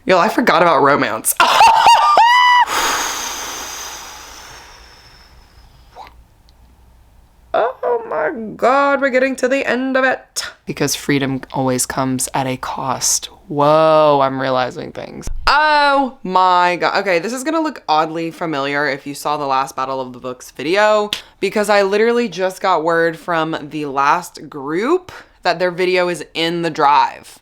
Yo, I forgot about romance. Oh my God, we're getting to the end of it. Because freedom always comes at a cost. Whoa, I'm realizing things. Oh my God. Okay, this is gonna look oddly familiar if you saw the last Battle of the Books video, because I literally just got word from the last group that their video is in the drive.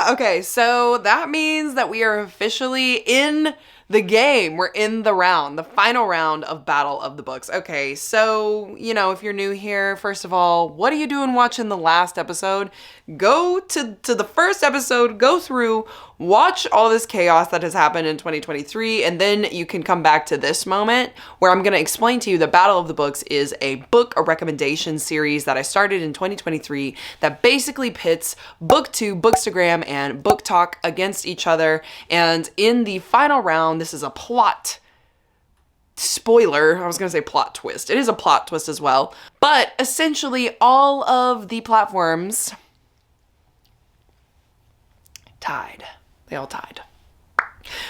Okay, so that means that we are officially in the game. We're in the round, the final round of Battle of the Books. Okay, so, you know, if you're new here, first of all, what are you doing watching the last episode? Go to the first episode, go through, watch all this chaos that has happened in 2023, and then you can come back to this moment where I'm going to explain to you the Battle of the Books is a recommendation series that I started in 2023 that basically pits BookTube, Bookstagram, and BookTalk against each other. And in the final round, this is a plot spoiler. I was going to say plot twist. It is a plot twist as well. But essentially all of the platforms tied. They all tied.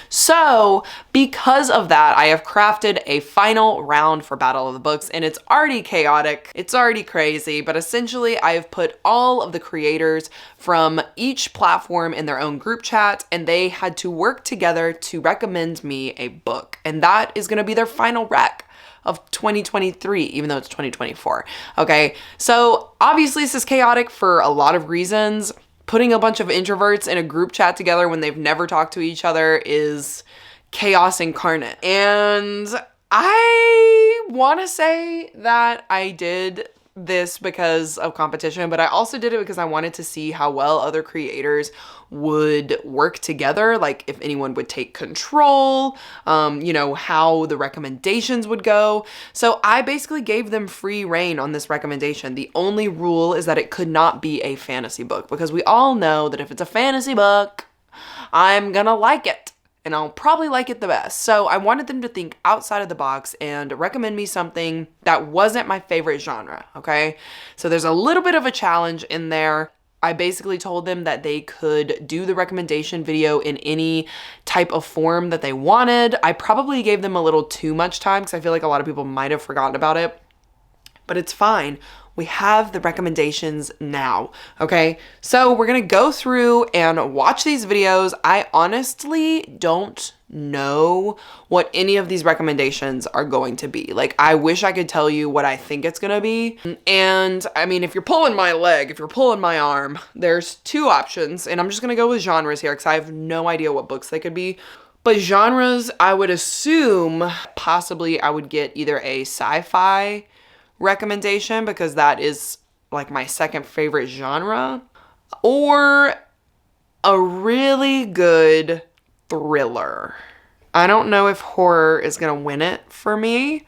So because of that, I have crafted a final round for Battle of the Books, and it's already chaotic. It's already crazy, but essentially I have put all of the creators from each platform in their own group chat, and they had to work together to recommend me a book. And that is going to be their final rec of 2023, even though it's 2024. Okay. So obviously this is chaotic for a lot of reasons. Putting a bunch of introverts in a group chat together when they've never talked to each other is chaos incarnate. And I want to say that I did this because of competition, but I also did it because I wanted to see how well other creators would work together, like if anyone would take control, you know, how the recommendations would go. So I basically gave them free reign on this recommendation. The only rule is that it could not be a fantasy book, because we all know that if it's a fantasy book, I'm gonna like it. And I'll probably like it the best. So I wanted them to think outside of the box and recommend me something that wasn't my favorite genre, okay? So there's a little bit of a challenge in there. I basically told them that they could do the recommendation video in any type of form that they wanted. I probably gave them a little too much time because I feel like a lot of people might have forgotten about it, but it's fine. We have the recommendations now, okay? So we're gonna go through and watch these videos. I honestly don't know what any of these recommendations are going to be. Like, I wish I could tell you what I think it's gonna be. And I mean, if you're pulling my leg, if you're pulling my arm, there's two options. And I'm just gonna go with genres here because I have no idea what books they could be. But genres, I would assume possibly I would get either a sci-fi recommendation, because that is like my second favorite genre, or a really good thriller. I don't know if horror is gonna win it for me,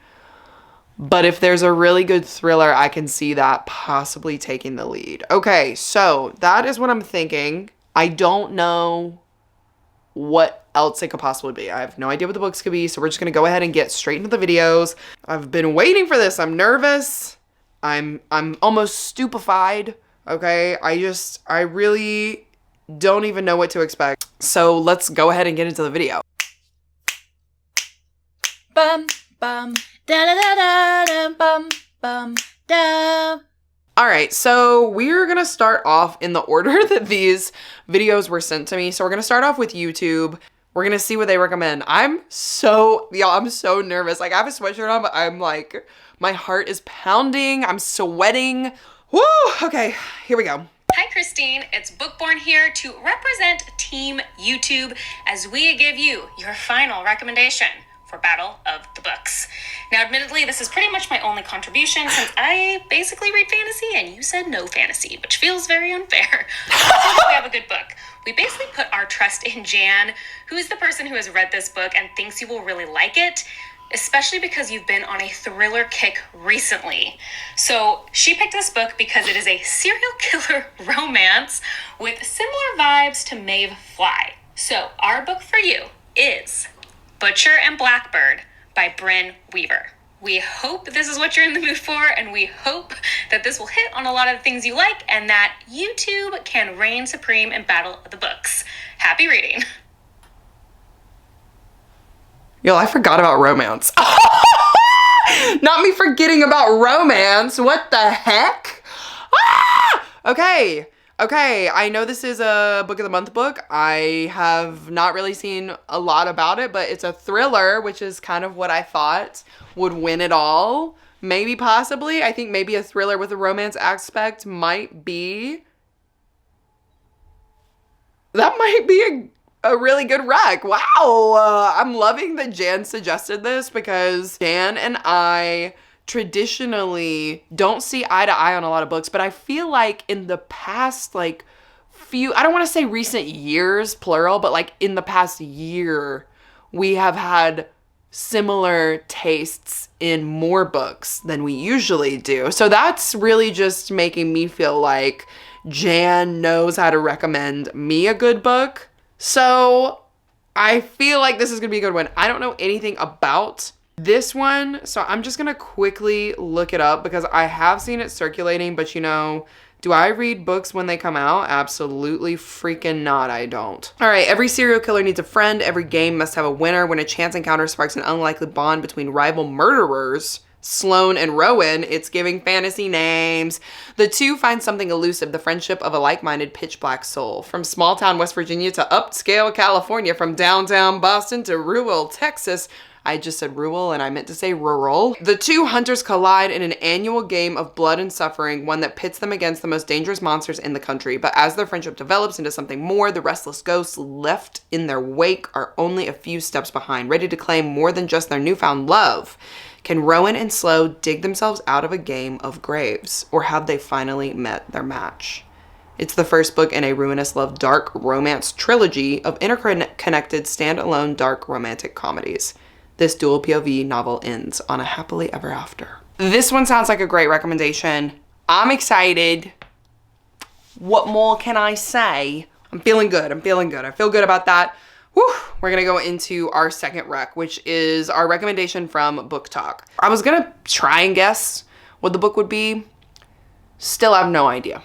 but if there's a really good thriller, I can see that possibly taking the lead. Okay, so that is what I'm thinking. I don't know what else it could possibly be. I have no idea what the books could be, so we're just gonna go ahead and get straight into the videos. I've been waiting for this. I'm nervous. I'm almost stupefied. Okay, I really don't even know what to expect. So let's go ahead and get into the video. Bum bum da da da da da bum bum da. All right, so we're gonna start off in the order that these videos were sent to me. So we're gonna start off with YouTube. We're gonna see what they recommend. I'm so nervous. Like, I have a sweatshirt on, but I'm like, my heart is pounding. I'm sweating. Woo, okay, here we go. Hi Christine, it's Bookborn here to represent Team YouTube as we give you your final recommendation for Battle of the Books. Now, admittedly, this is pretty much my only contribution since I basically read fantasy and you said no fantasy, which feels very unfair. So we have a good book. We basically put our trust in Jan, who is the person who has read this book and thinks you will really like it, especially because you've been on a thriller kick recently. So she picked this book because it is a serial killer romance with similar vibes to Maeve Fly. So our book for you is Butcher and Blackbird by Bryn Weaver. We hope this is what you're in the mood for, and we hope that this will hit on a lot of the things you like and that YouTube can reign supreme in Battle of the Books. Happy reading. Yo, I forgot about romance. Not me forgetting about romance. What the heck? Ah! Okay. Okay, I know this is a book of the month book. I have not really seen a lot about it, but it's a thriller, which is kind of what I thought would win it all. Maybe, possibly. I think maybe a thriller with a romance aspect might be... That might be a really good rec. Wow. I'm loving that Jan suggested this because Jan and I traditionally don't see eye to eye on a lot of books, but I feel like in the past, like few, I don't want to say recent years, plural, but like in the past year, we have had similar tastes in more books than we usually do. So that's really just making me feel like Jan knows how to recommend me a good book. So I feel like this is going to be a good one. I don't know anything about this one, so I'm just going to quickly look it up because I have seen it circulating, but you know, do I read books when they come out? Absolutely freaking not, I don't. All right, every serial killer needs a friend. Every game must have a winner. When a chance encounter sparks an unlikely bond between rival murderers, Sloane and Rowan, it's giving fantasy names. The two find something elusive, the friendship of a like-minded pitch black soul. From small town West Virginia to upscale California, from downtown Boston to rural Texas. I just said rural and I meant to say rural. The two hunters collide in an annual game of blood and suffering, one that pits them against the most dangerous monsters in the country. But as their friendship develops into something more, the restless ghosts left in their wake are only a few steps behind, ready to claim more than just their newfound love. Can Rowan and Sloane dig themselves out of a game of graves, or have they finally met their match? It's the first book in a ruinous love dark romance trilogy of interconnected standalone dark romantic comedies. This dual POV novel ends on a happily ever after. This one sounds like a great recommendation. I'm excited. What more can I say? I'm feeling good. I'm feeling good. I feel good about that. Whew. We're gonna go into our second rec, which is our recommendation from BookTalk. I was gonna try and guess what the book would be. Still have no idea.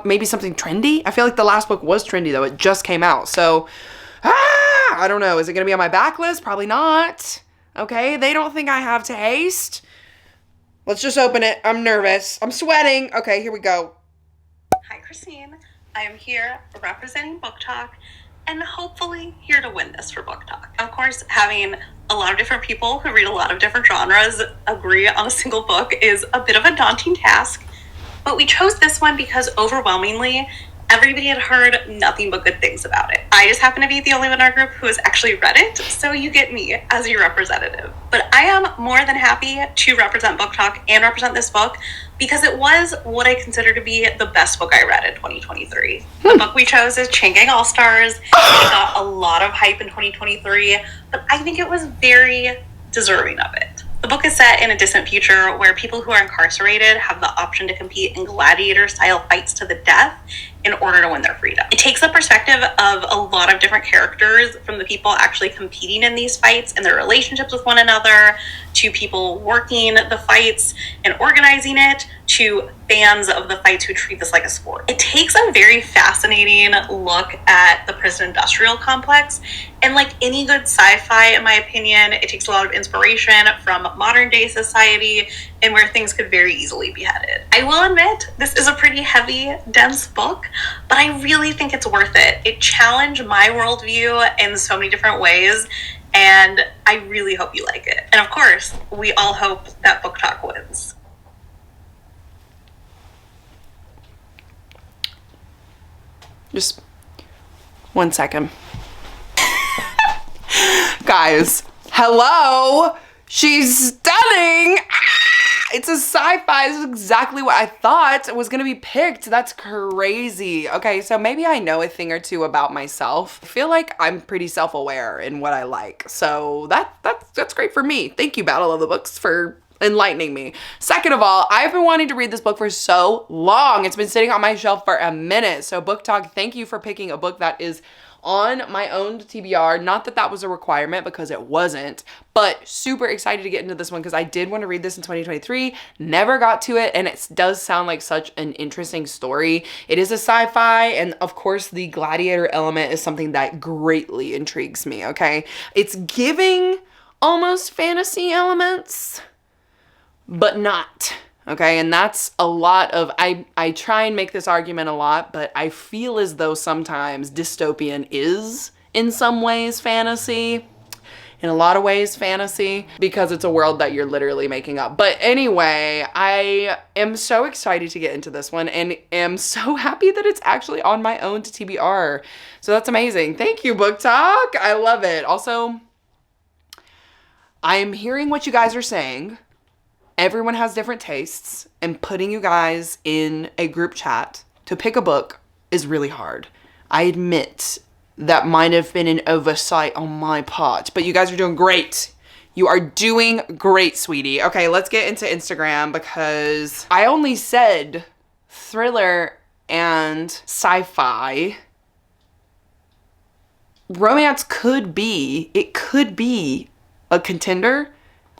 Maybe something trendy? I feel like the last book was trendy though. It just came out. So, I don't know. Is it gonna be on my backlist? Probably not. Okay, they don't think I have taste. Let's just open it. I'm nervous. I'm sweating. Okay, here we go. Hi, Christine. I am here representing BookTalk and hopefully here to win this for BookTalk. Of course, having a lot of different people who read a lot of different genres agree on a single book is a bit of a daunting task, but we chose this one because overwhelmingly, everybody had heard nothing but good things about it. I just happen to be the only one in our group who has actually read it, so you get me as your representative. But I am more than happy to represent BookTalk and represent this book because it was what I consider to be the best book I read in 2023. The book we chose is Chain Gang All-Stars. It got a lot of hype in 2023, but I think it was very deserving of it. The book is set in a distant future where people who are incarcerated have the option to compete in gladiator-style fights to the death in order to win their freedom. It takes a perspective of a lot of different characters, from the people actually competing in these fights and their relationships with one another, to people working the fights and organizing it, to fans of the fights who treat this like a sport. It takes a very fascinating look at the prison industrial complex, and like any good sci-fi, in my opinion, it takes a lot of inspiration from modern day society and where things could very easily be headed. I will admit, this is a pretty heavy, dense book, but I really think it's worth it. It challenged my worldview in so many different ways, and I really hope you like it. And of course, we all hope that BookTalk wins. Just 1 second. Guys, hello! She's stunning! It's a sci-fi. This is exactly what I thought was gonna be picked. That's crazy. Okay, so maybe I know a thing or two about myself. I feel like I'm pretty self-aware in what I like. So that's great for me. Thank you, Battle of the Books, for enlightening me. Second of all, I've been wanting to read this book for so long. It's been sitting on my shelf for a minute. So BookTalk, thank you for picking a book that is on my own TBR. Not that that was a requirement, because it wasn't, but super excited to get into this one because I did want to read this in 2023, never got to it, and it does sound like such an interesting story. It is a sci-fi, and of course the gladiator element is something that greatly intrigues me, okay? It's giving almost fantasy elements, but not. Okay, and that's a lot of, I try and make this argument a lot, but I feel as though sometimes dystopian is, in some ways, fantasy. In a lot of ways, fantasy, because it's a world that you're literally making up. But anyway, I am so excited to get into this one and am so happy that it's actually on my own to TBR. So that's amazing. Thank you, BookTalk. I love it. Also, I am hearing what you guys are saying. Everyone has different tastes, and putting you guys in a group chat to pick a book is really hard. I admit that might have been an oversight on my part, but you guys are doing great. You are doing great, sweetie. Okay, let's get into Instagram because I only said thriller and sci-fi. Romance could be a contender.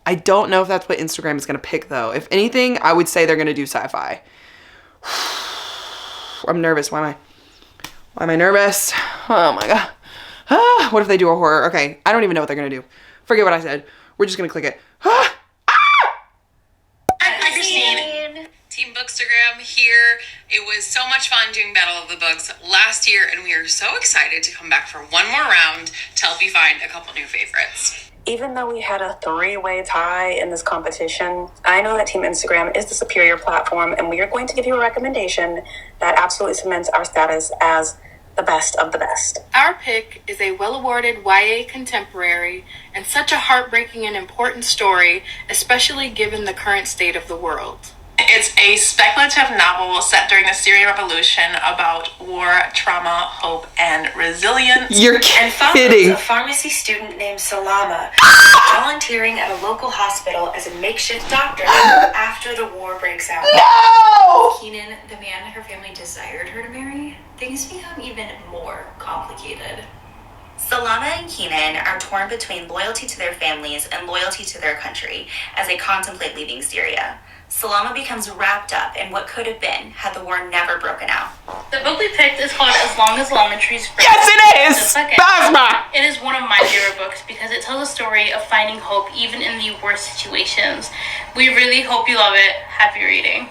I don't know if that's what Instagram is going to pick, though. If anything, I would say they're going to do sci-fi. I'm nervous. Why am I nervous? Oh, my God. Ah, what if they do a horror? Okay, I don't even know what they're going to do. Forget what I said. We're just going to click it. Ah! Hi, Christine. Team Bookstagram here. It was so much fun doing Battle of the Books last year, and we are so excited to come back for one more round to help you find a couple new favorites. Even though we had a three-way tie in this competition, I know that Team Instagram is the superior platform, and we are going to give you a recommendation that absolutely cements our status as the best of the best. Our pick is a well-awarded YA contemporary and such a heartbreaking and important story, especially given the current state of the world. It's a speculative novel set during the Syrian Revolution about war, trauma, hope, and resilience. You're kidding. A pharmacy student named Salama volunteering at a local hospital as a makeshift doctor after the war breaks out. No! Keenan, the man her family desired her to marry, things become even more complicated. Salama and Keenan are torn between loyalty to their families and loyalty to their country as they contemplate leaving Syria. Salama becomes wrapped up in what could have been had the war never broken out. The book we picked is called As Long as Lemon Trees Grow. Yes, it is! Just like Basma! It is one of my favorite books because it tells a story of finding hope even in the worst situations. We really hope you love it. Happy reading.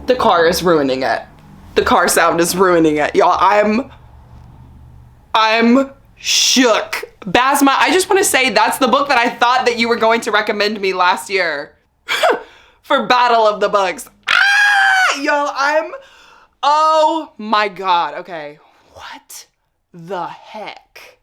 The car is ruining it. The car sound is ruining it. Y'all, I'm shook. Basma, I just want to say that's the book that I thought that you were going to recommend me last year for Battle of the Books. Ah! Yo, oh my God. Okay. What the heck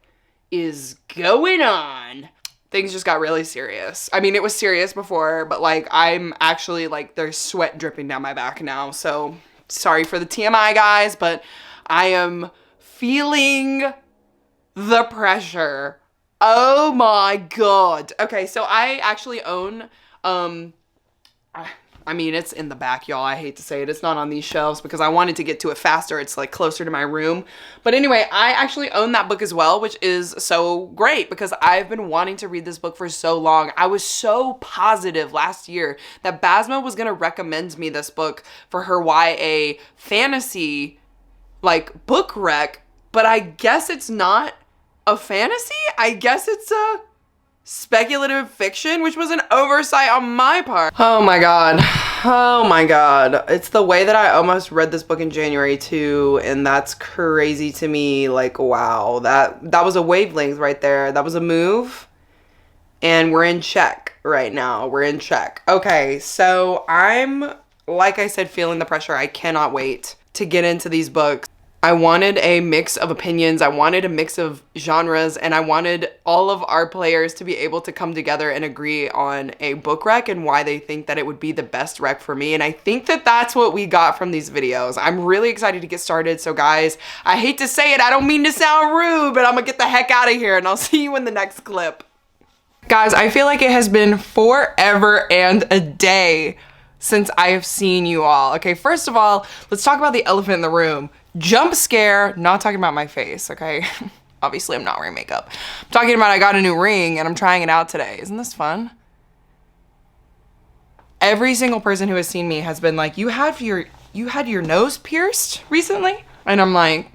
is going on? Things just got really serious. I mean, it was serious before, but like, I'm actually like, there's sweat dripping down my back now. So sorry for the TMI, guys, but I am feeling the pressure. Oh my God. Okay, so I actually own, I mean, it's in the back, y'all. I hate to say it. It's not on these shelves because I wanted to get to it faster. It's like closer to my room. But anyway, I actually own that book as well, which is so great because I've been wanting to read this book for so long. I was so positive last year that Basma was going to recommend me this book for her YA fantasy, like, book rec. But I guess it's not a fantasy. I guess it's a speculative fiction, which was an oversight on my part. Oh my God. Oh my God. It's the way that I almost read this book in January too, and that's crazy to me. Like, wow, that was a wavelength right there. That was a move, and we're in check right now. We're in check. Okay, so I'm, like I said, feeling the pressure. I cannot wait to get into these books. I wanted a mix of opinions, I wanted a mix of genres, and I wanted all of our players to be able to come together and agree on a book rec and why they think that it would be the best rec for me. And I think that that's what we got from these videos. I'm really excited to get started. So guys, I hate to say it, I don't mean to sound rude, but I'm gonna get the heck out of here and I'll see you in the next clip. Guys, I feel like it has been forever and a day since I have seen you all. Okay, first of all, let's talk about the elephant in the room. Jump scare, not talking about my face, okay? Obviously, I'm not wearing makeup. I'm talking about I got a new ring and I'm trying it out today. Isn't this fun? Every single person who has seen me has been like, you had your nose pierced recently? And I'm like,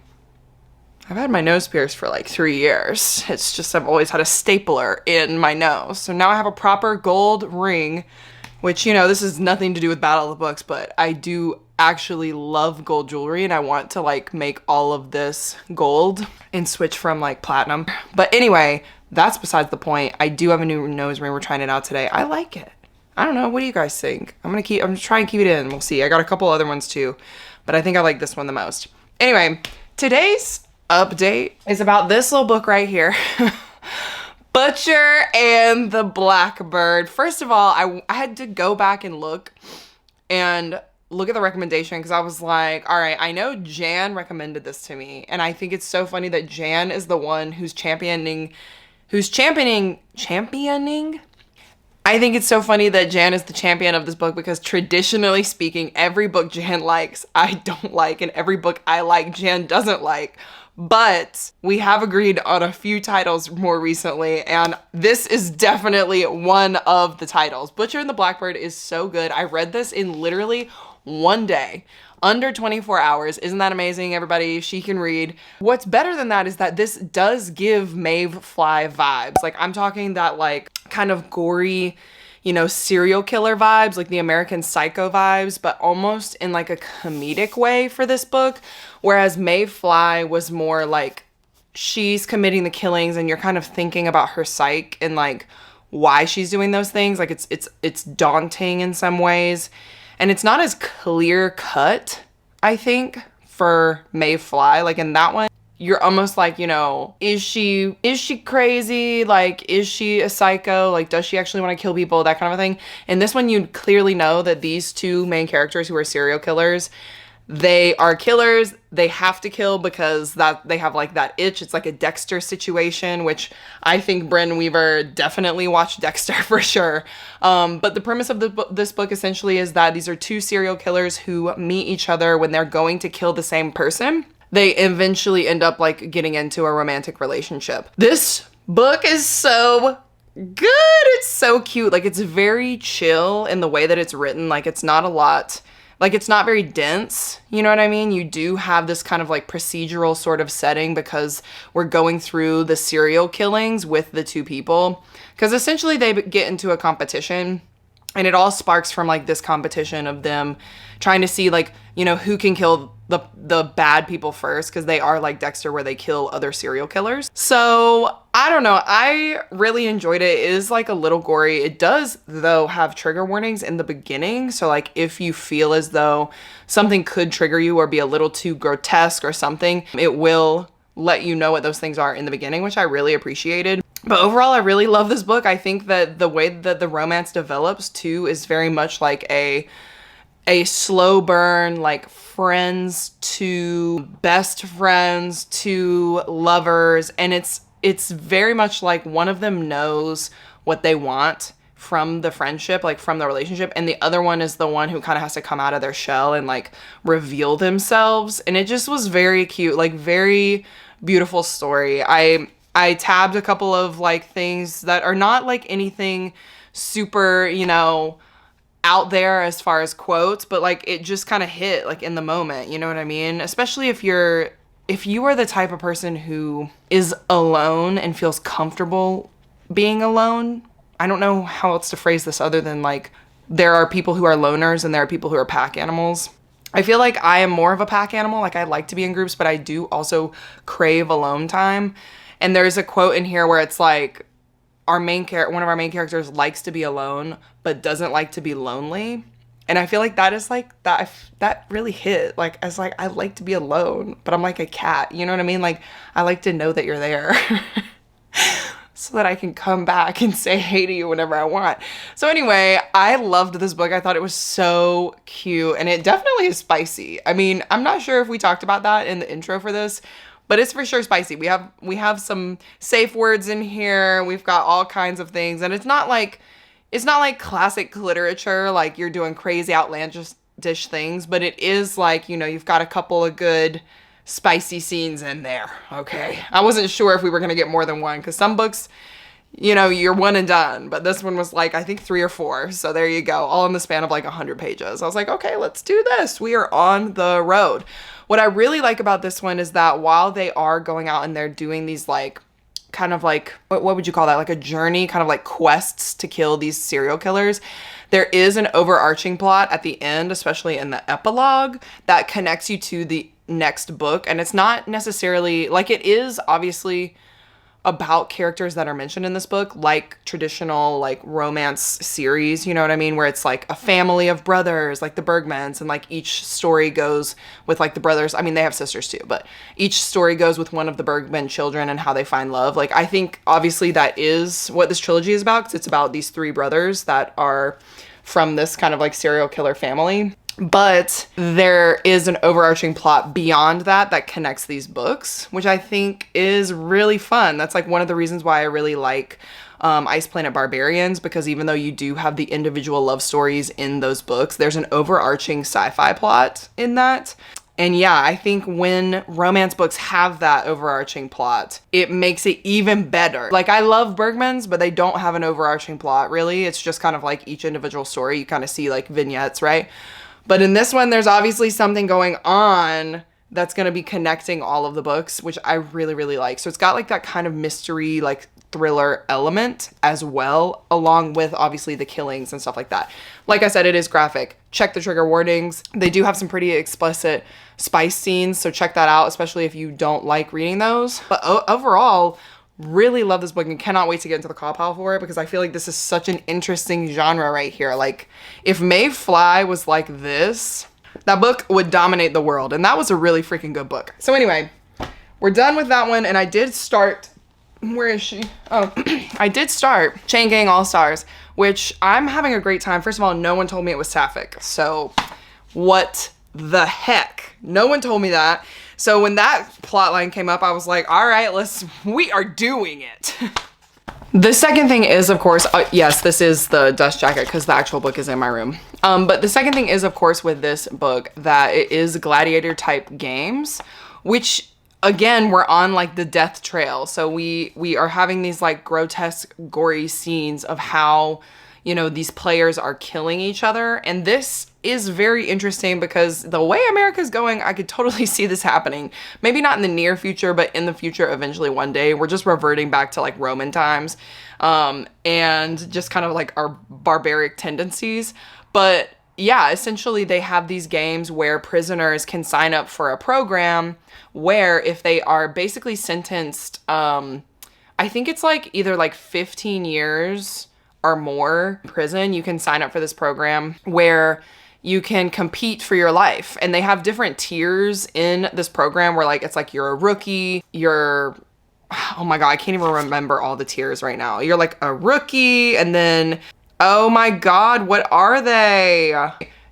I've had my nose pierced for like 3 years. It's just I've always had a stapler in my nose. So now I have a proper gold ring, which, you know, this has nothing to do with Battle of the Books, but I do actually love gold jewelry and I want to like make all of this gold and switch from like platinum. But anyway, that's besides the point. I do have a new nose ring. We're trying it out today. I like it. I don't know. What do you guys think? I'm gonna try and keep it in. We'll see. I got a couple other ones too, but I think I like this one the most. Anyway, today's update is about this little book right here. Butcher and the Blackbird. First of all, I had to go back and look at the recommendation because I was like, all right, I know Jan recommended this to me. And I think it's so funny that Jan is the one who's championing. I think it's so funny that Jan is the champion of this book because traditionally speaking, every book Jan likes, I don't like, and every book I like, Jan doesn't like. But we have agreed on a few titles more recently, and this is definitely one of the titles. Butcher and the Blackbird is so good. I read this in literally one day, under 24 hours. Isn't that amazing, everybody? She can read. What's better than that is that this does give Maeve Fly vibes. Like, I'm talking that like kind of gory, you know, serial killer vibes, like the American Psycho vibes, but almost in like a comedic way for this book. Whereas Maeve Fly was more like she's committing the killings and you're kind of thinking about her psyche and like why she's doing those things. Like it's daunting in some ways. And it's not as clear cut, I think, for Maeve Fly. Like in that one, you're almost like, you know, is she crazy? Like, is she a psycho? Like, does she actually want to kill people? That kind of a thing. In this one, you clearly know that these two main characters who are serial killers, they are killers. They have to kill because they have like that itch. It's like a Dexter situation, which I think Bryn Weaver definitely watched Dexter for sure. But the premise of this book essentially is that these are two serial killers who meet each other when they're going to kill the same person. They eventually end up like getting into a romantic relationship. This book is so good. It's so cute. Like, it's very chill in the way that it's written. Like, it's not a lot. Like, it's not very dense, you know what I mean? You do have this kind of like procedural sort of setting because we're going through the serial killings with the two people. Because essentially they get into a competition and it all sparks from like this competition of them trying to see like, you know, who can kill the bad people first, because they are like Dexter where they kill other serial killers. So I don't know, I really enjoyed it. It is like a little gory. It does though have trigger warnings in the beginning, so like if you feel as though something could trigger you or be a little too grotesque or something, it will let you know what those things are in the beginning, which I really appreciated. But overall, I really love this book. I think that the way that the romance develops too is very much like a slow burn, like friends to best friends to lovers. And it's very much like one of them knows what they want from the friendship, like from the relationship. And the other one is the one who kind of has to come out of their shell and like reveal themselves. And it just was very cute, like very beautiful story. I tabbed a couple of like things that are not like anything super, you know, out there as far as quotes, but like it just kind of hit like in the moment, you know what I mean? Especially if you are the type of person who is alone and feels comfortable being alone. I don't know how else to phrase this other than like there are people who are loners and there are people who are pack animals. I feel like I am more of a pack animal. Like I like to be in groups, but I do also crave alone time. And there's a quote in here where it's like one of our main characters likes to be alone, but doesn't like to be lonely. And I feel like that is like, that really hit. Like, as like, I like to be alone, but I'm like a cat, you know what I mean? Like, I like to know that you're there so that I can come back and say hey to you whenever I want. So anyway, I loved this book. I thought it was so cute, and it definitely is spicy. I mean, I'm not sure if we talked about that in the intro for this, but it's for sure spicy. We have some safe words in here. We've got all kinds of things, and it's not like classic literature, like you're doing crazy outlandish things, but it is like, you know, you've got a couple of good spicy scenes in there, okay? I wasn't sure if we were going to get more than one, because some books, you know, you're one and done, but this one was like, I think 3 or 4, so there you go, all in the span of like 100 pages. I was like, okay, let's do this. We are on the road. What I really like about this one is that while they are going out and they're doing these like, kind of like, what would you call that? Like a journey, kind of like quests to kill these serial killers. There is an overarching plot at the end, especially in the epilogue, that connects you to the next book. And it's not necessarily, like, it is obviously about characters that are mentioned in this book, like traditional like romance series, you know what I mean, where it's like a family of brothers, like the Bergmans, and like each story goes with like the brothers. I mean, they have sisters too, but each story goes with one of the Bergman children and how they find love. Like, I think obviously that is what this trilogy is about, because it's about these 3 brothers that are from this kind of like serial killer family. But there is an overarching plot beyond that connects these books, which I think is really fun. That's like one of the reasons why I really like Ice Planet Barbarians, because even though you do have the individual love stories in those books, there's an overarching sci-fi plot in that. And yeah, I think when romance books have that overarching plot, it makes it even better. Like, I love Bergmans, but they don't have an overarching plot, really. It's just kind of like each individual story. You kind of see like vignettes, right? But in this one, there's obviously something going on that's going to be connecting all of the books, which I really, really like. So it's got like that kind of mystery, like thriller element as well, along with obviously the killings and stuff like that. Like I said, it is graphic. Check the trigger warnings. They do have some pretty explicit spice scenes, so check that out, especially if you don't like reading those. But overall, really love this book and cannot wait to get into the CAWPILE for it, because I feel like this is such an interesting genre right here. Like, if May Fly was like this, that book would dominate the world, and that was a really freaking good book. So anyway, we're done with that one, and I did start, where is she? Oh, I did start Chain Gang All-Stars, which I'm having a great time. First of all, no one told me it was sapphic, so what the heck? No one told me that. So when that plot line came up, I was like, all right, we are doing it. The second thing is, of course, yes, this is the dust jacket because the actual book is in my room. But the second thing is, of course, with this book, that it is gladiator type games, which again, we're on like the death trail. So we are having these like grotesque, gory scenes of how, you know, these players are killing each other. And this is very interesting because the way America's going, I could totally see this happening. Maybe not in the near future, but in the future, eventually one day. We're just reverting back to like Roman times and just kind of like our barbaric tendencies. But yeah, essentially they have these games where prisoners can sign up for a program where if they are basically sentenced, I think it's like either like 15 years or more in prison, you can sign up for this program where you can compete for your life. And they have different tiers in this program where like, it's like you're a rookie, you're, oh my God, I can't even remember all the tiers right now. You're like a rookie, and then, oh my God, what are they?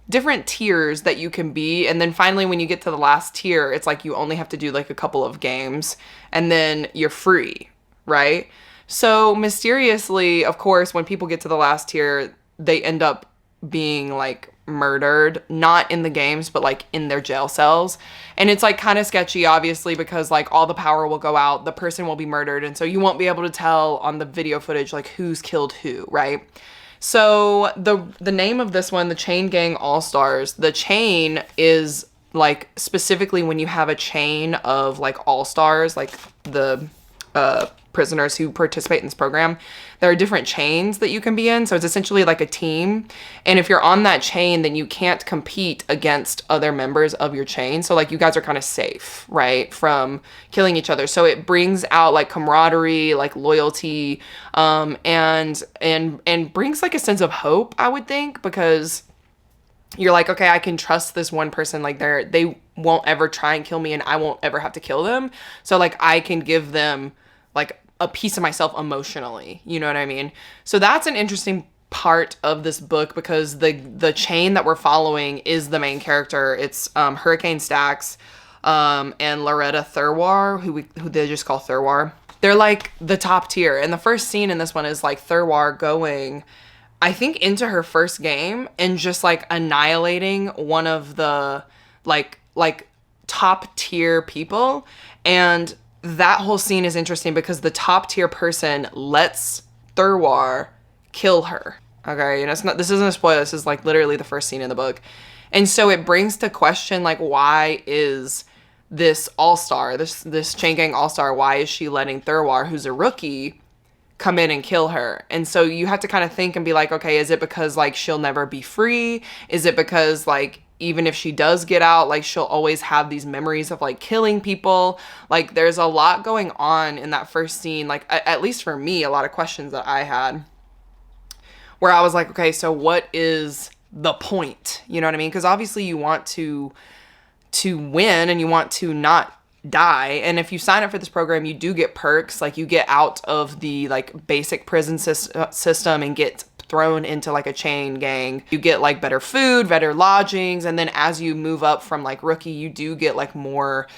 Different tiers that you can be. And then finally, when you get to the last tier, it's like you only have to do like a couple of games and then you're free, right? So mysteriously, of course, when people get to the last tier, they end up being like murdered, not in the games, but like in their jail cells. And it's like kind of sketchy, obviously, because like all the power will go out, the person will be murdered, and so you won't be able to tell on the video footage like who's killed who, right? So the name of this one, the Chain Gang All-Stars, the chain is like specifically when you have a chain of like all-stars, like the prisoners who participate in this program, there are different chains that you can be in. So it's essentially like a team. And if you're on that chain, then you can't compete against other members of your chain. So like you guys are kind of safe, right, from killing each other. So it brings out like camaraderie, like loyalty, and brings like a sense of hope, I would think, because you're like, okay, I can trust this one person. Like they won't ever try and kill me and I won't ever have to kill them. So like I can give them like a piece of myself emotionally. You know what I mean? So that's an interesting part of this book because the chain that we're following is the main character. It's Hurricane Stax and Loretta Thurwar, who they just call Thurwar. They're like the top tier. And the first scene in this one is like Thurwar going, I think, into her first game and just like annihilating one of the like top tier people. And that whole scene is interesting because the top tier person lets Thurwar kill her. Okay, and this isn't a spoiler, this is like literally the first scene in the book. And so it brings to question like, why is this all-star, this chain gang all-star, why is she letting Thurwar, who's a rookie, come in and kill her? And so you have to kind of think and be like, okay, is it because like she'll never be free? Is it because like even if she does get out, like she'll always have these memories of like killing people? Like there's a lot going on in that first scene, like at least for me, a lot of questions that I had where I was like, okay, so what is the point? You know what I mean? Because obviously you want to win and you want to not die. And if you sign up for this program, you do get perks. Like you get out of the like basic prison system and get thrown into like a chain gang. You get like better food, better lodgings. And then as you move up from like rookie, you do get like more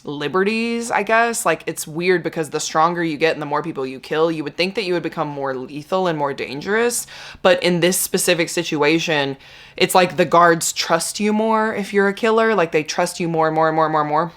liberties, I guess. Like it's weird because the stronger you get and the more people you kill, you would think that you would become more lethal and more dangerous. But in this specific situation, it's like the guards trust you more if you're a killer. Like they trust you more and more and more and more and more.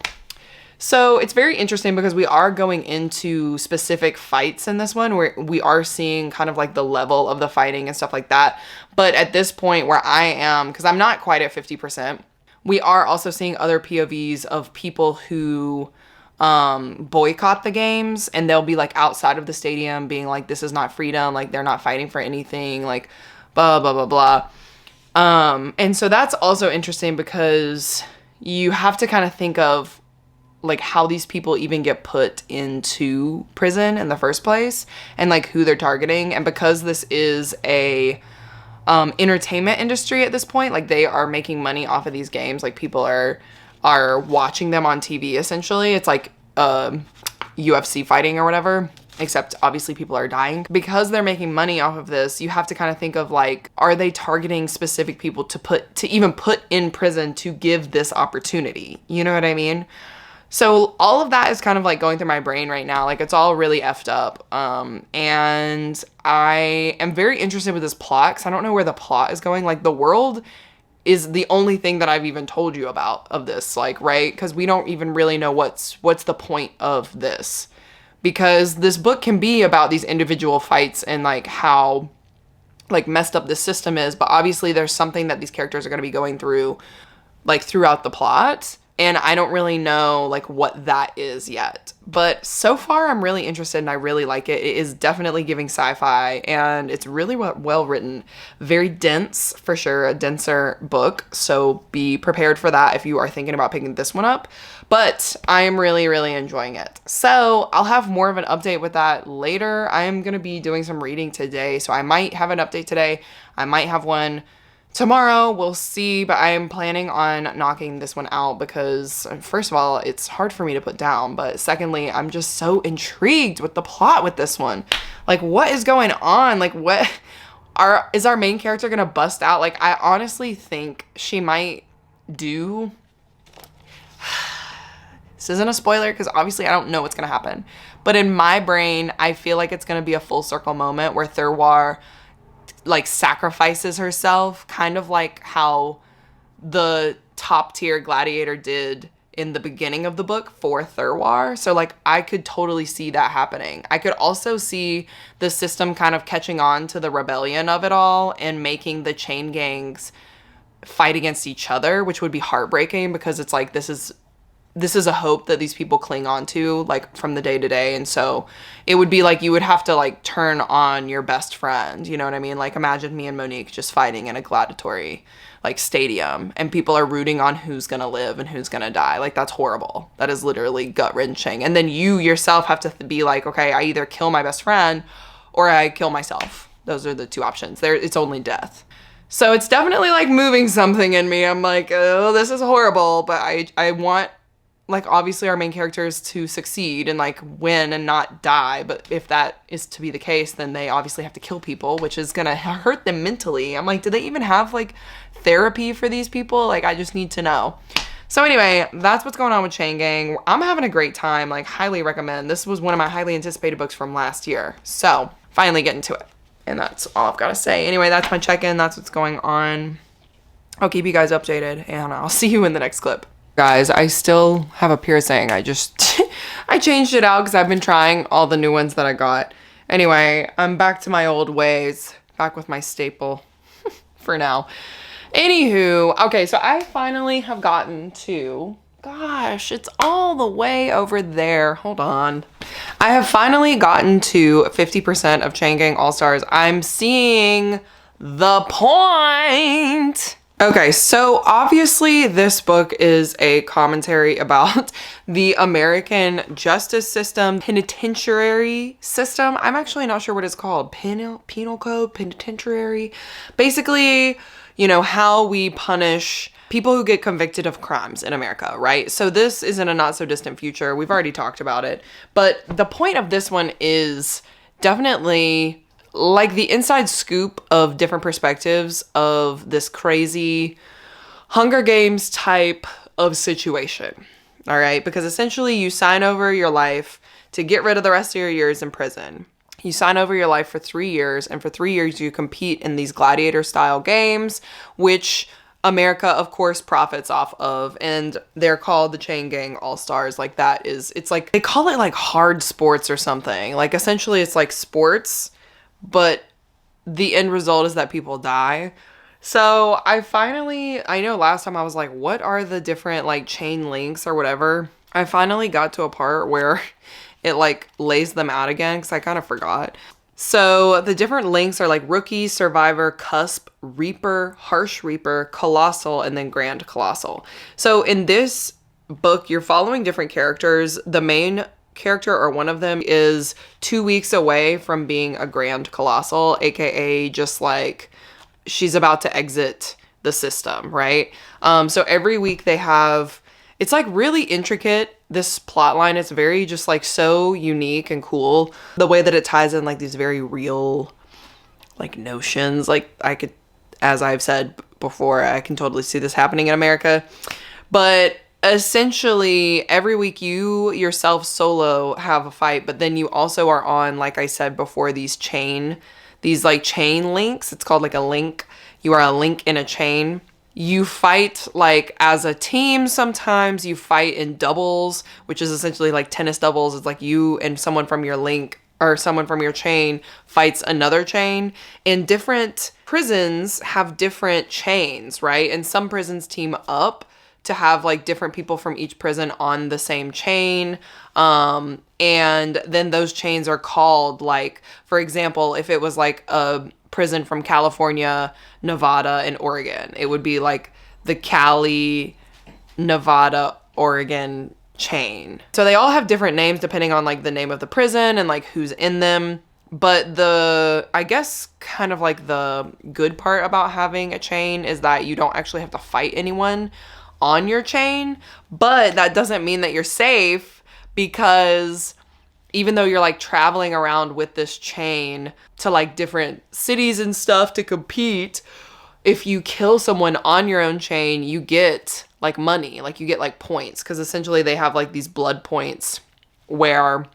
So it's very interesting because we are going into specific fights in this one where we are seeing kind of like the level of the fighting and stuff like that. But at this point where I am, because I'm not quite at 50%, we are also seeing other POVs of people who boycott the games, and they'll be like outside of the stadium being like, this is not freedom, like they're not fighting for anything, like blah, blah, blah, blah. And so that's also interesting because you have to kind of think of like how these people even get put into prison in the first place and like who they're targeting. And because this is a entertainment industry at this point, like they are making money off of these games, like people are watching them on TV essentially. It's like UFC fighting or whatever, except obviously people are dying. Because they're making money off of this, you have to kind of think of like, are they targeting specific people to even put in prison to give this opportunity? You know what I mean? So all of that is kind of like going through my brain right now. Like it's all really effed up. And I am very interested with this plot because I don't know where the plot is going. Like the world is the only thing that I've even told you about of this, like, right? Because we don't even really know what's the point of this. Because this book can be about these individual fights and like how like messed up this system is. But obviously there's something that these characters are going to be going through like throughout the plot. And I don't really know like what that is yet. But so far I'm really interested and I really like it. It is definitely giving sci-fi and it's really well written. Very dense for sure, a denser book. So be prepared for that if you are thinking about picking this one up. But I am really, really enjoying it. So I'll have more of an update with that later. I am going to be doing some reading today. So I might have an update today. I might have one tomorrow, we'll see, but I am planning on knocking this one out because first of all, it's hard for me to put down, but secondly, I'm just so intrigued with the plot with this one. Like, what is going on? Like, is our main character gonna bust out? Like, I honestly think she might do... This isn't a spoiler because obviously I don't know what's gonna happen, but in my brain, I feel like it's gonna be a full circle moment where Thurwar like sacrifices herself, kind of like how the top tier gladiator did in the beginning of the book for Thurwar. So like I could totally see that happening. I could also see the system kind of catching on to the rebellion of it all and making the chain gangs fight against each other, which would be heartbreaking because it's like this is a hope that these people cling on to like from the day to day. And so it would be like you would have to like turn on your best friend, you know what I mean? Like imagine me and Monique just fighting in a gladiatory like stadium and people are rooting on who's gonna live and who's gonna die. Like that's horrible. That is literally gut-wrenching. And then you yourself have to be like, okay, I either kill my best friend or I kill myself. Those are the two options. It's only death. So it's definitely like moving something in me. I'm like, oh, this is horrible, but I want, like, obviously our main characters to succeed and like win and not die. But if that is to be the case, then they obviously have to kill people, which is gonna hurt them mentally. I'm like, do they even have like therapy for these people? Like, I just need to know. So anyway, that's what's going on with Chain Gang. I'm having a great time, like highly recommend. This was one of my highly anticipated books from last year. So finally getting to it. And that's all I've got to say. Anyway, that's my check-in. That's what's going on. I'll keep you guys updated and I'll see you in the next clip. Guys, I still have a piercing. I just, I changed it out because I've been trying all the new ones that I got. Anyway, I'm back to my old ways. Back with my staple for now. Anywho, okay, so I finally have gotten to, gosh, it's all the way over there. Hold on. I have finally gotten to 50% of Chain Gang All-Stars. I'm seeing the point. Okay, so obviously this book is a commentary about the American justice system, penitentiary system. I'm actually not sure what it's called. Penal code, penitentiary. Basically, you know, how we punish people who get convicted of crimes in America, right? So this is in a not so distant future. We've already talked about it. But the point of this one is definitely like the inside scoop of different perspectives of this crazy Hunger Games type of situation, all right? Because essentially you sign over your life to get rid of the rest of your years in prison. You sign over your life for 3 years, and for 3 years you compete in these gladiator-style games, which America, of course, profits off of, and they're called the Chain Gang All-Stars. Like, that is, it's like, they call it like hard sports or something. Like, essentially it's like sports, but the end result is that people die. So I know last time I was like, what are the different like chain links or whatever? I finally got to a part where it like lays them out again because I kind of forgot. So the different links are like Rookie, Survivor, Cusp, Reaper, Harsh Reaper, Colossal, and then Grand Colossal. So in this book, you're following different characters. The main character, or one of them, is 2 weeks away from being a Grand Colossal, aka just like she's about to exit the system, right? So every week they have, it's like really intricate. This plot line is very just like so unique and cool. The way that it ties in like these very real like notions. Like I could, as I've said before, I can totally see this happening in America. But essentially every week you yourself solo have a fight, but then you also are on, like I said before, these like chain links. It's called like a link. You are a link in a chain. You fight like as a team. Sometimes you fight in doubles, which is essentially like tennis doubles. It's like you and someone from your link or someone from your chain fights another chain. And different prisons have different chains, right? And some prisons team up to have like different people from each prison on the same chain. And then those chains are called, like, for example, if it was like a prison from California, Nevada, and Oregon, it would be like the Cali, Nevada, Oregon chain. So they all have different names depending on like the name of the prison and like who's in them. But I guess kind of like the good part about having a chain is that you don't actually have to fight anyone on your chain, but that doesn't mean that you're safe, because even though you're like traveling around with this chain to like different cities and stuff to compete, if you kill someone on your own chain, you get like money, like you get like points, because essentially they have like these blood points where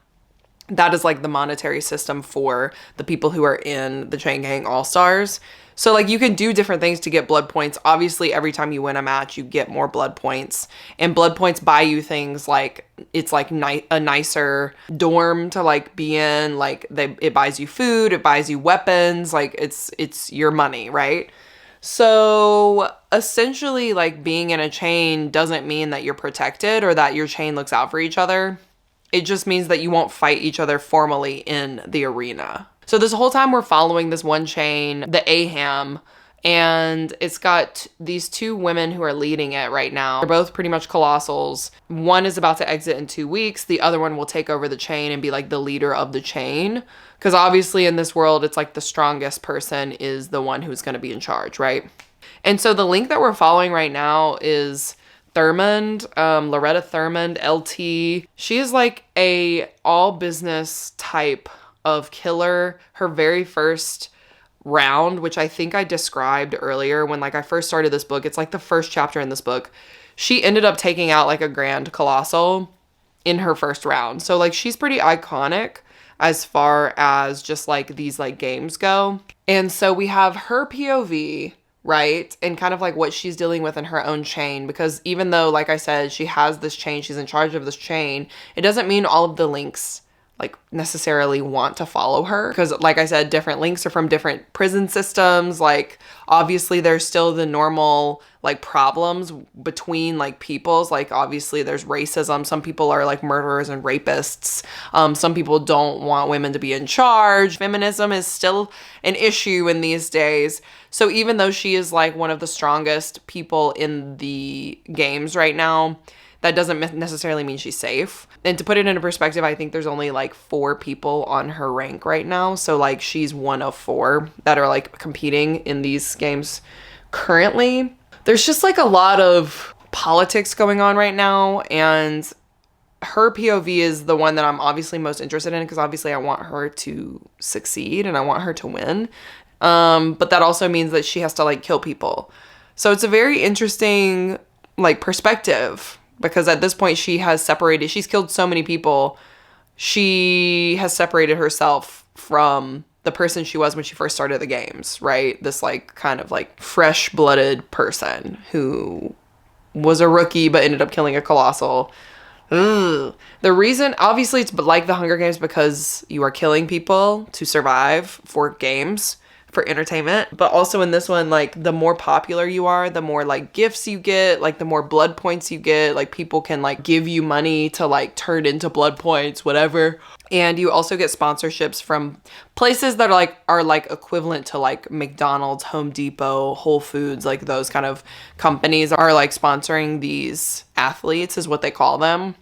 that is like the monetary system for the people who are in the Chain Gang All-Stars. So like you can do different things to get blood points. Obviously, every time you win a match, you get more blood points. And blood points buy you things like, it's like a nicer dorm to like be in. Like it buys you food, it buys you weapons. Like it's your money, right? So essentially, like being in a chain doesn't mean that you're protected or that your chain looks out for each other. It just means that you won't fight each other formally in the arena. So this whole time we're following this one chain, the AHAM, And it's got these two women who are leading it right now. They're both pretty much colossals. One is about to exit in 2 weeks. The other one will take over the chain and be like the leader of the chain. Because obviously in this world, it's like the strongest person is the one who's going to be in charge, right? And so the link that we're following right now is Thurmond, Loretta Thurmond, LT. She is like a all business type of killer. Her very first round, which I think I described earlier when like I first started this book, it's like the first chapter in this book, she ended up taking out like a grand colossal in her first round. So like she's pretty iconic as far as just like these like games go. And so we have her POV, right? And kind of like what she's dealing with in her own chain, because even though, like I said, she has this chain, she's in charge of this chain, it doesn't mean all of the links like necessarily want to follow her, because like I said, different links are from different prison systems. Like obviously there's still the normal like problems between like peoples. Like obviously there's racism. Some people are like murderers and rapists. Some people don't want women to be in charge. Feminism is still an issue in these days. So even though she is like one of the strongest people in the games right now, that doesn't necessarily mean she's safe. And to put it into perspective, I think there's only like 4 people on her rank right now. So like she's one of 4 that are like competing in these games currently. There's just like a lot of politics going on right now. And her POV is the one that I'm obviously most interested in, because obviously I want her to succeed and I want her to win. But that also means that she has to like kill people. So it's a very interesting like perspective, because at this point she's killed so many people. She has separated herself from the person she was when she first started the games, right? This like kind of like fresh-blooded person who was a rookie but ended up killing a colossal. Ugh. The reason, obviously it's like the Hunger Games, because you are killing people to survive for games, for entertainment. But also in this one, like the more popular you are, the more like gifts you get, like the more blood points you get. Like people can like give you money to like turn into blood points, whatever. And you also get sponsorships from places that are like equivalent to like McDonald's, Home Depot, Whole Foods. Like those kind of companies are like sponsoring these athletes, is what they call them.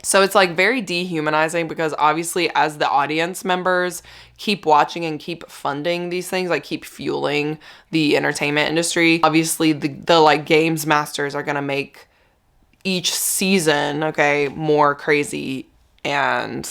So it's like very dehumanizing, because obviously as the audience members keep watching and keep funding these things, like keep fueling the entertainment industry, obviously the like games masters are going to make each season, okay, more crazy and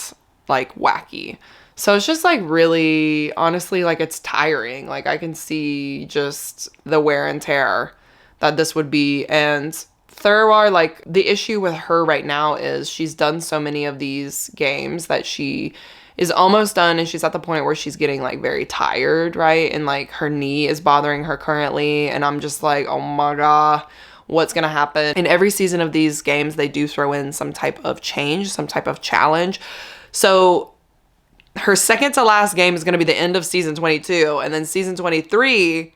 like wacky. So it's just like really, honestly, like it's tiring. Like I can see just the wear and tear that this would be. And Thurwar, like the issue with her right now is she's done so many of these games that she is almost done, and she's at the point where she's getting like very tired, right? And like her knee is bothering her currently, and I'm just like, oh my god, what's gonna happen? In every season of these games, they do throw in some type of change, some type of challenge. So her second to last game is gonna be the end of season 22, and then season 23,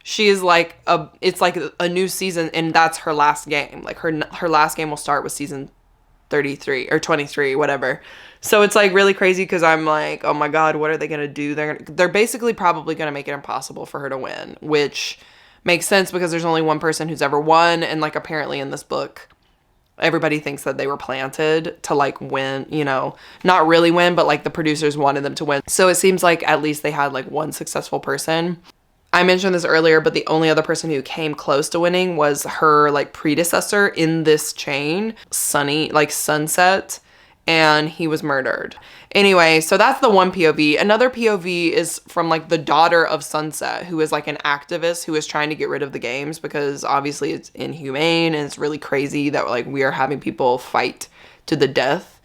she is like it's like a new season, and that's her last game. Like her last game will start with season 33 or 23, whatever. So it's like really crazy, because I'm like, oh my god, what are they gonna do? They're basically probably gonna make it impossible for her to win, which makes sense because there's only one person who's ever won, and like apparently in this book everybody thinks that they were planted to like win, you know, not really win, but like the producers wanted them to win. So it seems like at least they had like one successful person. I mentioned this earlier, but the only other person who came close to winning was her like predecessor in this chain, Sunset, and he was murdered. Anyway, so that's the one POV. Another POV is from like the daughter of Sunset, who is like an activist who is trying to get rid of the games, because obviously it's inhumane and it's really crazy that like we are having people fight to the death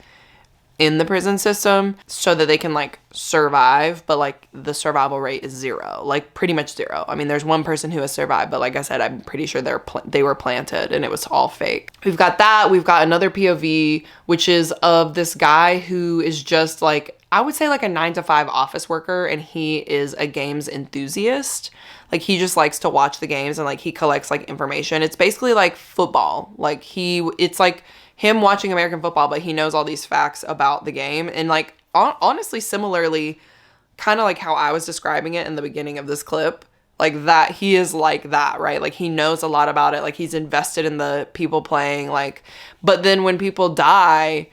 in the prison system so that they can like survive, but like the survival rate is 0, like pretty much 0. I mean, there's one person who has survived, but like I said, I'm pretty sure they were planted and it was all fake. We've got that. We've got another POV, which is of this guy who is just like, I would say like a 9-to-5 office worker, and he is a games enthusiast. Like he just likes to watch the games and like he collects like information. It's basically like football. Like it's like him watching American football, but he knows all these facts about the game. And like, honestly, similarly, kind of like how I was describing it in the beginning of this clip, Like that, he is like that, right? Like he knows a lot about it. Like he's invested in the people playing, like, but then when people die,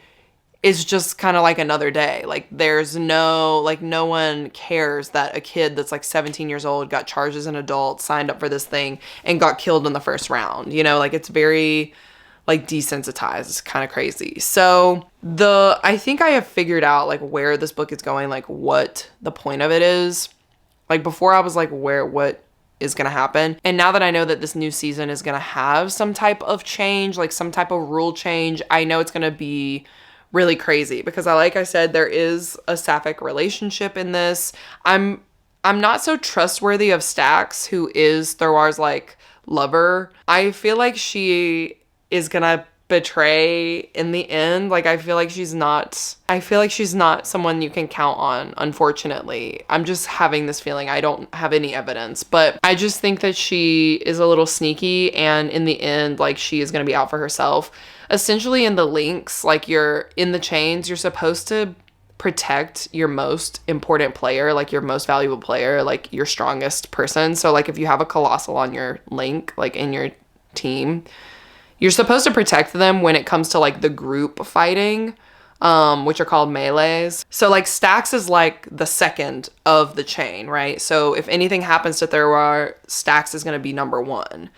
it's just kind of like another day. Like there's no one cares that a kid that's like 17 years old got charged as an adult, signed up for this thing and got killed in the first round, you know, like it's very like desensitized. It's kind of crazy. So I think I have figured out like where this book is going, like what the point of it is. Like before I was like, what is going to happen? And now that I know that this new season is going to have some type of change, like some type of rule change, I know it's going to be really crazy because like I said, there is a sapphic relationship in this. I'm not so trustworthy of Stax, who is Thorwar's like lover. I feel like she is going to betray in the end. Like I feel like she's not someone you can count on, unfortunately. I'm just having this feeling. I don't have any evidence, but I just think that she is a little sneaky, and in the end, like she is going to be out for herself. Essentially in the links, like you're in the chains, you're supposed to protect your most important player, like your most valuable player, like your strongest person. So like if you have a colossal on your link, like in your team, you're supposed to protect them when it comes to like the group fighting, which are called melees. So like Stax is like the second of the chain, right? So if anything happens to Thorwar, Stax is going to be number one.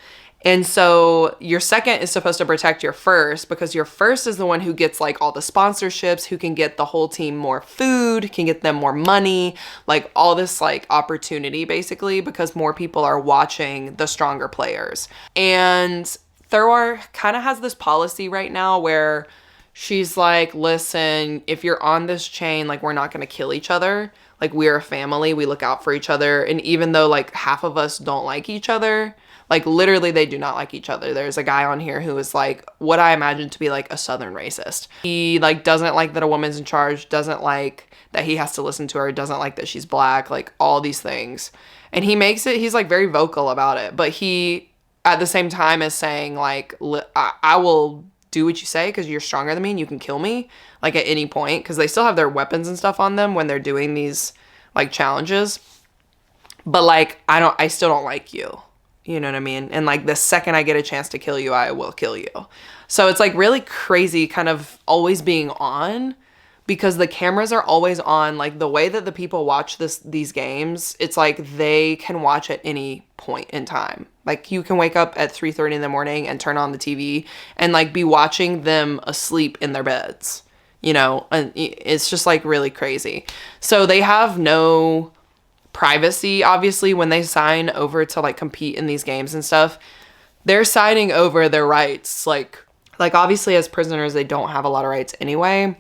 And so your second is supposed to protect your first, because your first is the one who gets like all the sponsorships, who can get the whole team more food, can get them more money, like all this like opportunity basically, because more people are watching the stronger players. And Thorwar kind of has this policy right now where she's like, listen, if you're on this chain, like we're not going to kill each other. Like we're a family, we look out for each other. And even though like half of us don't like each other, like literally they do not like each other. There's a guy on here who is like what I imagine to be like a Southern racist. He like doesn't like that a woman's in charge, doesn't like that he has to listen to her, doesn't like that she's black, like all these things. And he's like very vocal about it, but he at the same time is saying like, I will do what you say because you're stronger than me and you can kill me like at any point, because they still have their weapons and stuff on them when they're doing these like challenges. But like, I still don't like you. You know what I mean? And like the second I get a chance to kill you, I will kill you. So it's like really crazy kind of always being on, because the cameras are always on. Like the way that the people watch these games, it's like they can watch at any point in time. Like you can wake up at 3:30 in the morning and turn on the TV and like be watching them asleep in their beds, you know, and it's just like really crazy. So they have no privacy, obviously, when they sign over to like compete in these games and stuff. They're signing over their rights. Like obviously as prisoners, they don't have a lot of rights anyway.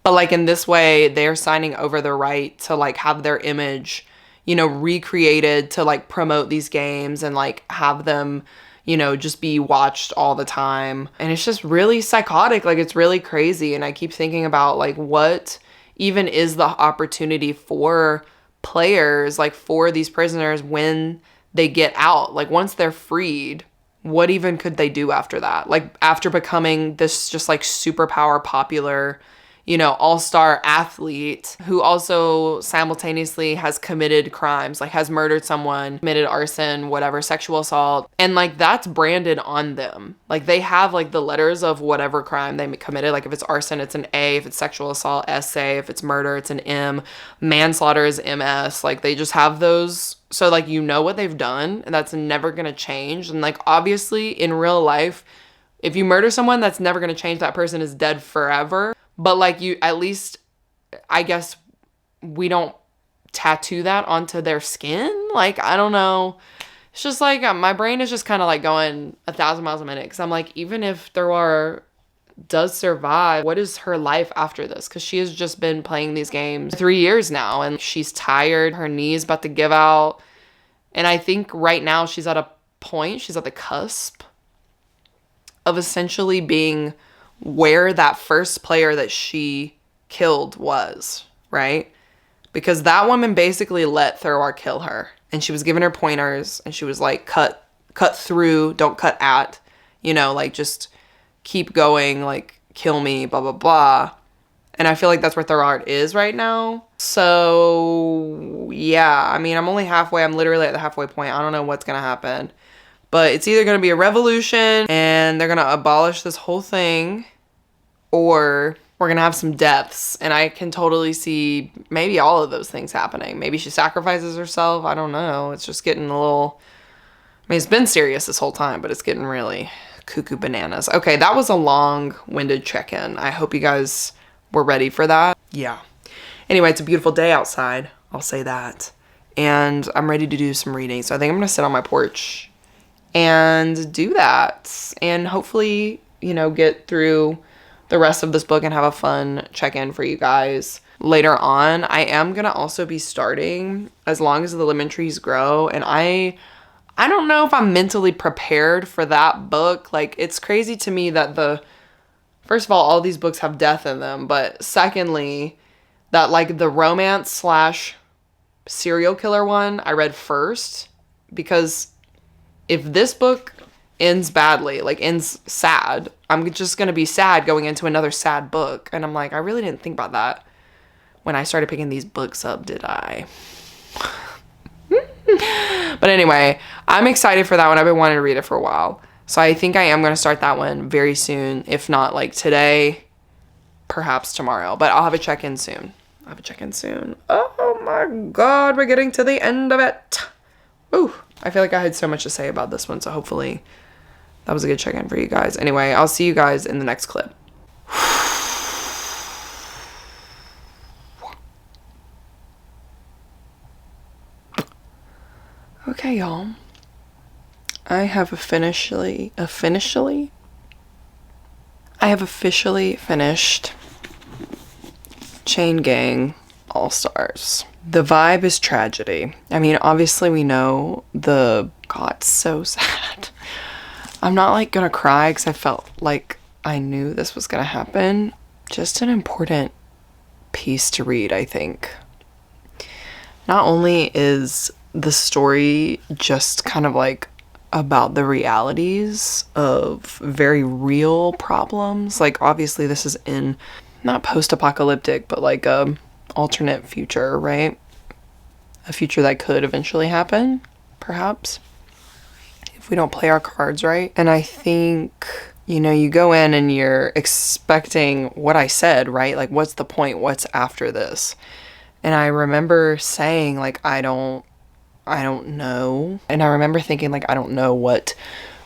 But like in this way, they're signing over the right to like have their image, you know, recreated to like promote these games and like have them, you know, just be watched all the time. And it's just really psychotic. Like it's really crazy. And I keep thinking about like what even is the opportunity for players, like for these prisoners when they get out. Like once they're freed, what even could they do after that? Like after becoming this just like superpower popular, you know, all-star athlete who also simultaneously has committed crimes, like has murdered someone, committed arson, whatever, sexual assault. And like that's branded on them. Like they have like the letters of whatever crime they committed. Like if it's arson, it's an A. If it's sexual assault, SA. If it's murder, it's an M. Manslaughter is MS. Like they just have those. So like you know what they've done, and that's never going to change. And like obviously in real life, if you murder someone, that's never going to change. That person is dead forever. But like you, at least, I guess we don't tattoo that onto their skin. Like, I don't know. It's just like my brain is just kind of like going 1,000 miles a minute. Because I'm like, even if Thorwar does survive, what is her life after this? Because she has just been playing these games 3 years now. And she's tired. Her knee is about to give out. And I think right now she's at a point, she's at the cusp of essentially being where that first player that she killed was, right? Because that woman basically let Thorwar kill her, and she was giving her pointers, and she was like, cut through, don't cut at, you know, like just keep going, like kill me, blah, blah, blah. And I feel like that's where third art is right now. So yeah, I mean, I'm only halfway. I'm literally at the halfway point. I don't know what's going to happen. But it's either going to be a revolution and they're going to abolish this whole thing, or we're going to have some deaths. And I can totally see maybe all of those things happening. Maybe she sacrifices herself. I don't know. It's just getting a little... I mean, it's been serious this whole time, but it's getting really cuckoo bananas. Okay, that was a long-winded check-in. I hope you guys were ready for that. Yeah. Anyway, it's a beautiful day outside. I'll say that. And I'm ready to do some reading. So I think I'm going to sit on my porch and do that. And hopefully, you know, get through the rest of this book and have a fun check-in for you guys later on. I am going to also be starting As Long as the Lemon Trees Grow. And I don't know if I'm mentally prepared for that book. Like, it's crazy to me that first of all these books have death in them. But secondly, that like the romance / serial killer one I read first, because if this book ends badly, like ends sad, I'm just going to be sad going into another sad book. And I'm like, I really didn't think about that when I started picking these books up, did I? But anyway, I'm excited for that one. I've been wanting to read it for a while. So I think I am going to start that one very soon. If not like today, perhaps tomorrow. But I'll have a check-in soon. Oh my God, we're getting to the end of it. Ooh, I feel like I had so much to say about this one. So hopefully that was a good check-in for you guys. Anyway, I'll see you guys in the next clip. Okay, y'all. I have officially finished Chain Gang All-Stars. The vibe is tragedy. I mean, obviously we know God, it's so sad. I'm not like gonna cry because I felt like I knew this was gonna happen. Just an important piece to read, I think. Not only is the story just kind of like about the realities of very real problems. Like, obviously this is in not post-apocalyptic, but like a alternate future, right? A future that could eventually happen, perhaps, if we don't play our cards right. And I think, you know, you go in and you're expecting what I said, right? Like, what's the point? What's after this? And I remember saying, like, I don't know. And I remember thinking, like, I don't know what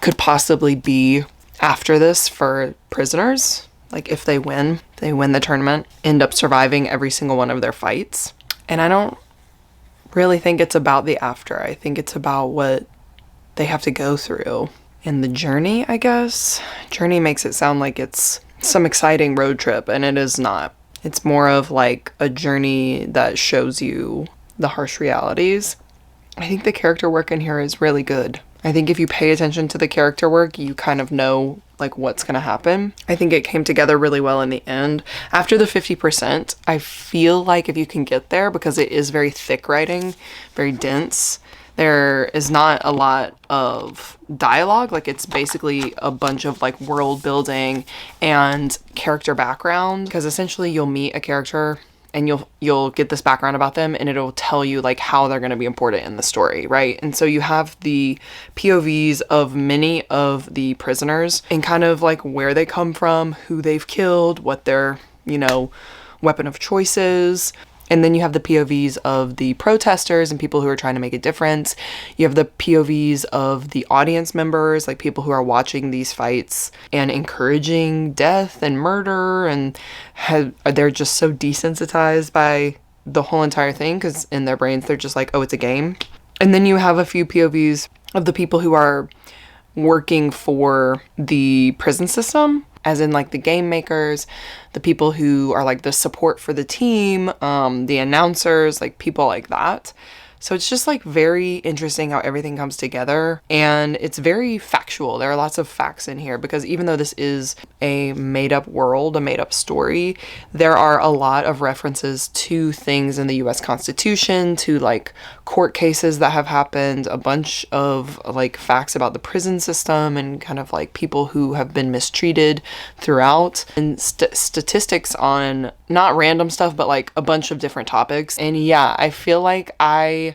could possibly be after this for prisoners. Like, if they win the tournament, end up surviving every single one of their fights. And I don't really think it's about the after. I think it's about what they have to go through in the journey, I guess. Journey makes it sound like it's some exciting road trip, and it is not. It's more of like a journey that shows you the harsh realities. I think the character work in here is really good. I think if you pay attention to the character work, you kind of know like what's gonna happen. I think it came together really well in the end. After the 50%, I feel like if you can get there, because it is very thick writing, very dense, there is not a lot of dialogue. Like, it's basically a bunch of like world building and character background, because essentially you'll meet a character and you'll get this background about them, and it'll tell you like how they're going to be important in the story, right? And so you have the POVs of many of the prisoners and kind of like where they come from, who they've killed, what their, you know, weapon of choice is. And then you have the POVs of the protesters and people who are trying to make a difference. You have the POVs of the audience members, like people who are watching these fights and encouraging death and murder, and they're just so desensitized by the whole entire thing because in their brains they're just like, oh, it's a game. And then you have a few POVs of the people who are working for the prison system, as in like the game makers, the people who are like the support for the team, the announcers, like people like that. So it's just like very interesting how everything comes together, and it's very factual. There are lots of facts in here because even though this is a made-up world, a made-up story, there are a lot of references to things in the US Constitution, to like court cases that have happened, a bunch of like facts about the prison system and kind of like people who have been mistreated throughout, and statistics on not random stuff, but like a bunch of different topics. And yeah, I feel like I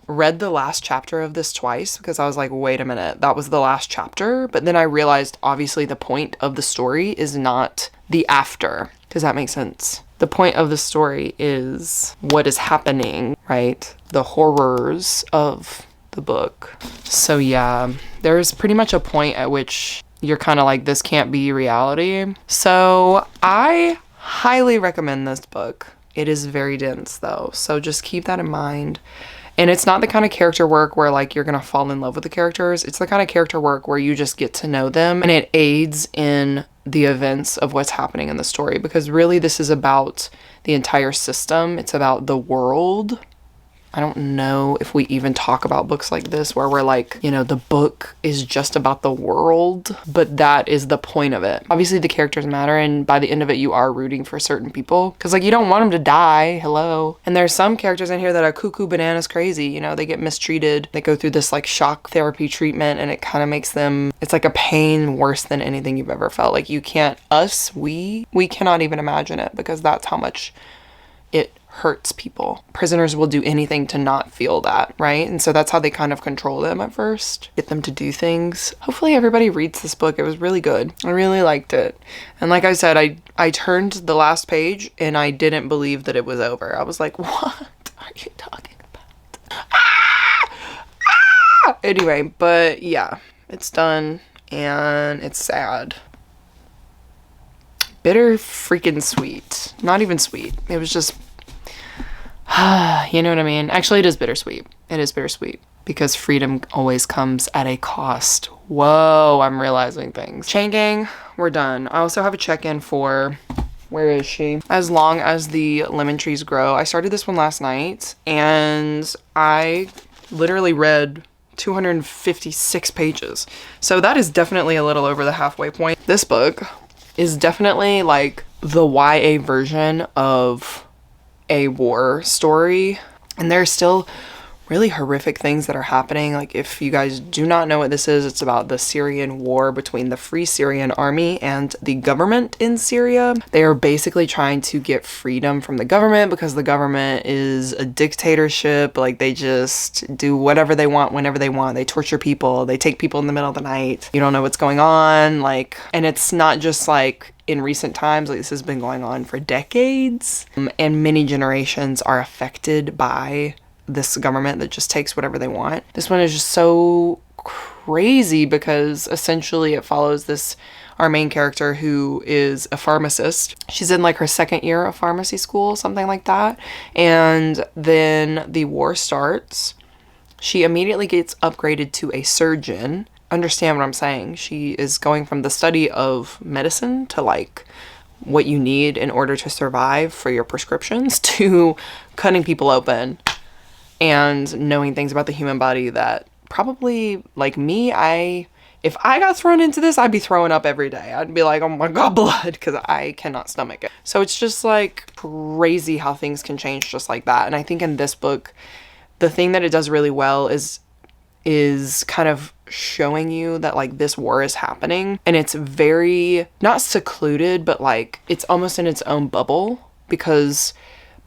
read the last chapter of this twice because I was like, wait a minute, that was the last chapter. But then I realized obviously the point of the story is not the after. Does that make sense? The point of the story is what is happening, right? The horrors of the book. So yeah, there's pretty much a point at which you're kind of like, this can't be reality. So I highly recommend this book. It is very dense though, so just keep that in mind. And it's not the kind of character work where like you're gonna fall in love with the characters. It's the kind of character work where you just get to know them, and it aids in the events of what's happening in the story, because really this is about the entire system. It's about the world. I don't know if we even talk about books like this where we're like, you know, the book is just about the world, but that is the point of it. Obviously the characters matter, and by the end of it you are rooting for certain people because like you don't want them to die. Hello. And there's some characters in here that are cuckoo bananas crazy, you know, they get mistreated, they go through this like shock therapy treatment, and it kind of makes them, it's like a pain worse than anything you've ever felt. Like you can't, we cannot even imagine it, because that's how much it hurts people. Prisoners will do anything to not feel that, right? And so that's how they kind of control them at first, get them to do things. Hopefully everybody reads this book. It was really good. I really liked it. And like I said, I turned the last page and I didn't believe that it was over. I was like, what are you talking about? Anyway, but yeah, it's done and it's sad. Bitter freaking sweet. Not even sweet. It was just, you know what I mean? Actually, it is bittersweet. It is bittersweet because freedom always comes at a cost. Whoa, I'm realizing things. Chain Gang, we're done. I also have a check-in for, where is she? As Long as the Lemon Trees Grow. I started this one last night and I literally read 256 pages. So that is definitely a little over the halfway point. This book is definitely like the YA version of a war story, and there's still really horrific things that are happening. Like, if you guys do not know what this is, it's about the Syrian war between the Free Syrian Army and the government in Syria. They are basically trying to get freedom from the government because the government is a dictatorship. Like, they just do whatever they want whenever they want. They torture people, they take people in the middle of the night, you don't know what's going on. Like, and it's not just like in recent times, like this has been going on for decades, and many generations are affected by this government that just takes whatever they want. This one is just so crazy because essentially it follows our main character who is a pharmacist. She's in like her second year of pharmacy school, something like that. And then the war starts. She immediately gets upgraded to a surgeon. Understand what I'm saying? She is going from the study of medicine to like what you need in order to survive for your prescriptions to cutting people open and knowing things about the human body that probably, like me, if I got thrown into this, I'd be throwing up every day. I'd be like, oh my God, blood, because I cannot stomach it. So it's just like crazy how things can change just like that. And I think in this book, the thing that it does really well is kind of showing you that like this war is happening, and it's very not secluded, but like it's almost in its own bubble because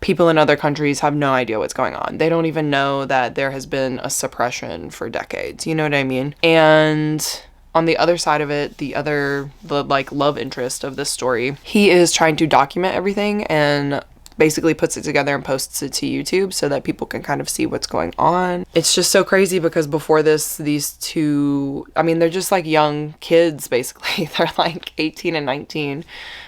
people in other countries have no idea what's going on. They don't even know that there has been a suppression for decades. You know what I mean? And on the other side of it, the like love interest of this story, he is trying to document everything and basically puts it together and posts it to YouTube so that people can kind of see what's going on. It's just so crazy because before this, these two, I mean, they're just like young kids, basically. They're like 18 and 19.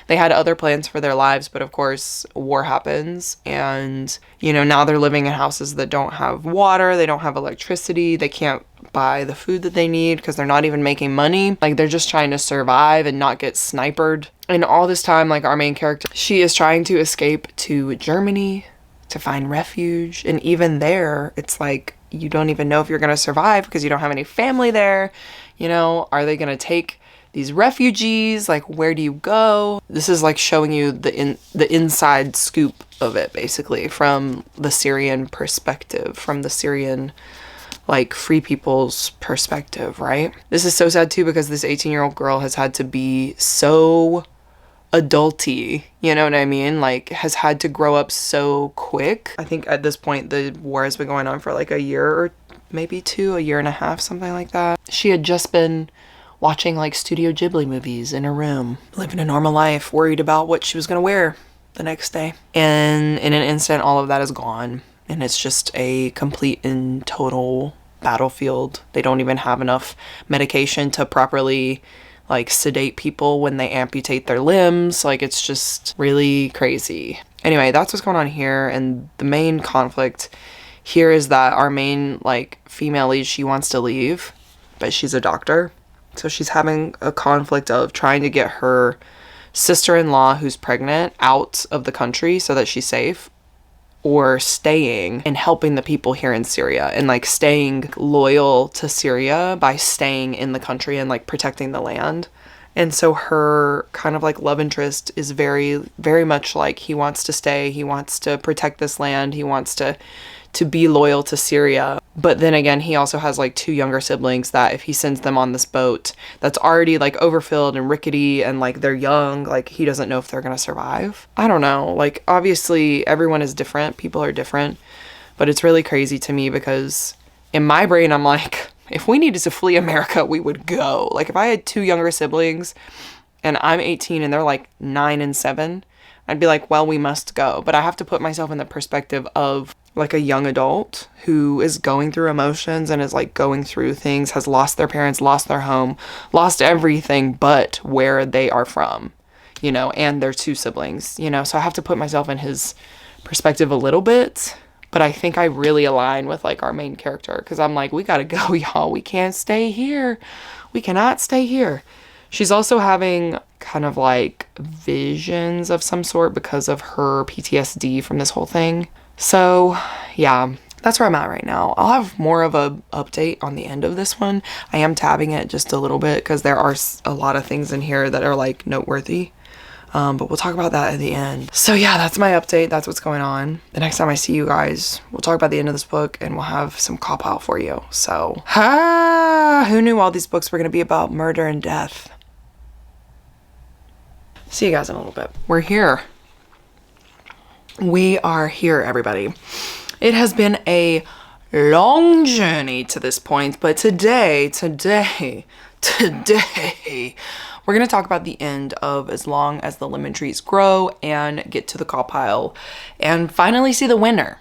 They had other plans for their lives, but of course, war happens. And, you know, now they're living in houses that don't have water, they don't have electricity, they can't buy the food that they need because they're not even making money. Like, they're just trying to survive and not get sniped. And all this time, like, our main character, she is trying to escape to Germany to find refuge. And even there, it's like, you don't even know if you're going to survive because you don't have any family there. You know, are they going to take these refugees? Like, where do you go? This is like showing you the inside scoop of it, basically, from the Syrian perspective, from the Syrian like free people's perspective, right? This is so sad too because this 18-year-old girl has had to be so adulty, you know what I mean? Like, has had to grow up so quick. I think at this point the war has been going on for like a year or maybe two, a year and a half, something like that. She had just been watching like Studio Ghibli movies in her room, living a normal life, worried about what she was gonna wear the next day. And in an instant, all of that is gone. And it's just a complete and total battlefield. They don't even have enough medication to properly like sedate people when they amputate their limbs. Like, it's just really crazy. Anyway, that's what's going on here. And the main conflict here is that our main like female lead, she wants to leave, but she's a doctor. So she's having a conflict of trying to get her sister-in-law who's pregnant out of the country so that she's safe, or staying and helping the people here in Syria and like staying loyal to Syria by staying in the country and like protecting the land. And so her kind of like love interest is very, very much like he wants to stay, he wants to protect this land, he wants to be loyal to Syria. But then again, he also has like 2 younger siblings that if he sends them on this boat that's already like overfilled and rickety and like they're young, like he doesn't know if they're gonna survive. I don't know. Like, obviously everyone is different, people are different, but it's really crazy to me because in my brain I'm like, if we needed to flee America, we would go. Like, if I had 2 younger siblings and I'm 18 and they're like 9 and 7, I'd be like, well, we must go. But I have to put myself in the perspective of like a young adult who is going through emotions and is like going through things, has lost their parents, lost their home, lost everything but where they are from, you know, and their 2 siblings, you know. So I have to put myself in his perspective a little bit. But I think I really align with like our main character because I'm like, we gotta go, y'all. We can't stay here. We cannot stay here. She's also having kind of like visions of some sort because of her PTSD from this whole thing. So yeah, that's where I'm at right now. I'll have more of a update on the end of this one. I am tabbing it just a little bit because there are a lot of things in here that are like noteworthy. But we'll talk about that at the end. So yeah, that's my update. That's what's going on. The next time I see you guys, we'll talk about the end of this book and we'll have some CAWPILE for you. So, who knew all these books were going to be about murder and death? See you guys in a little bit. We're here. We are here, everybody. It has been a long journey to this point, but today, we're going to talk about the end of As Long as the Lemon Trees Grow and get to the CAWPILE and finally see the winner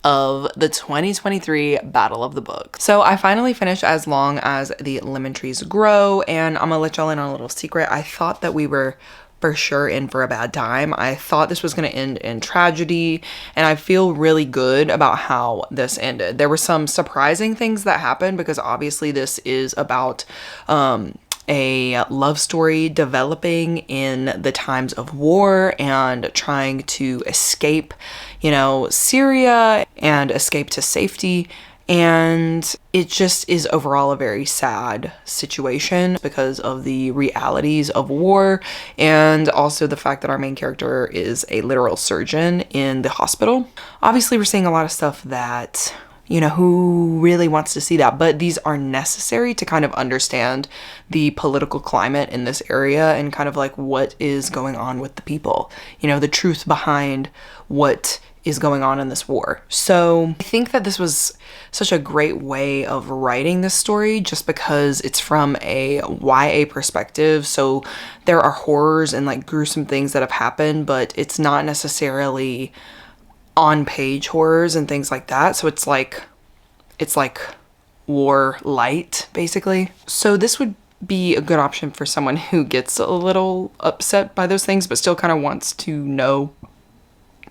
of the 2023 Battle of the Book. So I finally finished As Long as the Lemon Trees Grow, and I'm gonna let y'all in on a little secret. I thought that we were for sure in for a bad time. I thought this was going to end in tragedy, and I feel really good about how this ended. There were some surprising things that happened because obviously this is about a love story developing in the times of war and trying to escape, you know, Syria and escape to safety. And it just is overall a very sad situation because of the realities of war and also the fact that our main character is a literal surgeon in the hospital. Obviously, we're seeing a lot of stuff that, you know, who really wants to see that? But these are necessary to kind of understand the political climate in this area and kind of like what is going on with the people, you know, the truth behind what is going on in this war. So I think that this was such a great way of writing this story just because it's from a YA perspective. So there are horrors and like gruesome things that have happened, but it's not necessarily on page horrors and things like that. So it's like war light basically. So this would be a good option for someone who gets a little upset by those things but still kind of wants to know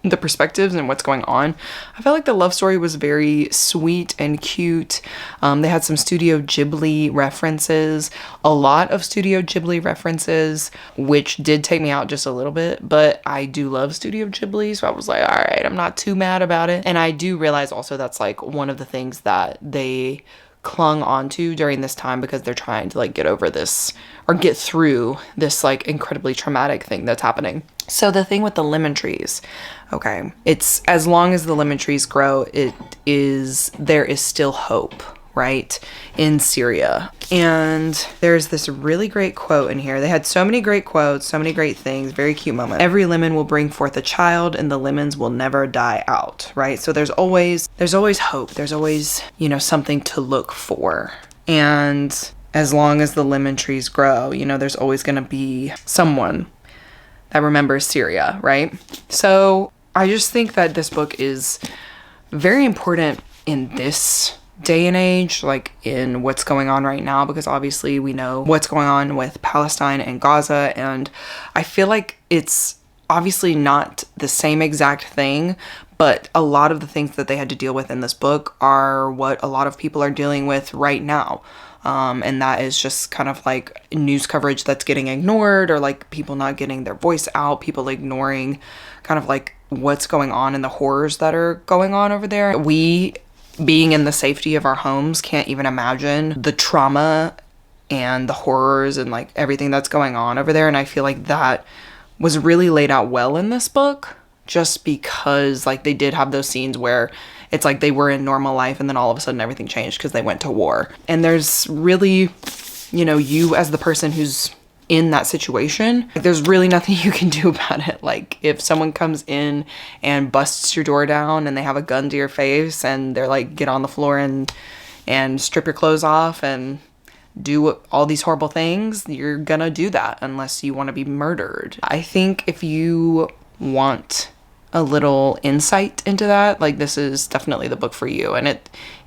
the perspectives and what's going on. I felt like the love story was very sweet and cute. They had some Studio Ghibli references, a lot of Studio Ghibli references, which did take me out just a little bit, but I do love Studio Ghibli, so I was like, all right, I'm not too mad about it. And I do realize also that's like one of the things that they clung onto during this time because they're trying to like get over this or get through this like incredibly traumatic thing that's happening. So the thing with the lemon trees, okay, it's as long as the lemon trees grow, there is still hope, right, in Syria. And there's this really great quote in here. They had so many great quotes, so many great things, very cute moments. Every lemon will bring forth a child, and the lemons will never die out, right? So there's always hope. There's always, you know, something to look for. And as long as the lemon trees grow, you know, there's always going to be someone that remembers Syria, right? So I just think that this book is very important in this day and age, like in what's going on right now, because obviously we know what's going on with Palestine and Gaza, and I feel like it's obviously not the same exact thing, but a lot of the things that they had to deal with in this book are what a lot of people are dealing with right now. And that is just kind of like news coverage that's getting ignored, or like people not getting their voice out, people ignoring kind of like what's going on and the horrors that are going on over there. We, being in the safety of our homes, can't even imagine the trauma and the horrors and like everything that's going on over there. And I feel like that was really laid out well in this book, just because like they did have those scenes where it's like they were in normal life and then all of a sudden everything changed because they went to war. And there's really, you know, you as the person who's in that situation, like, there's really nothing you can do about it. Like if someone comes in and busts your door down and they have a gun to your face and they're like, get on the floor and strip your clothes off and do all these horrible things, you're gonna do that unless you want to be murdered. I think if you want a little insight into that, like this is definitely the book for you. And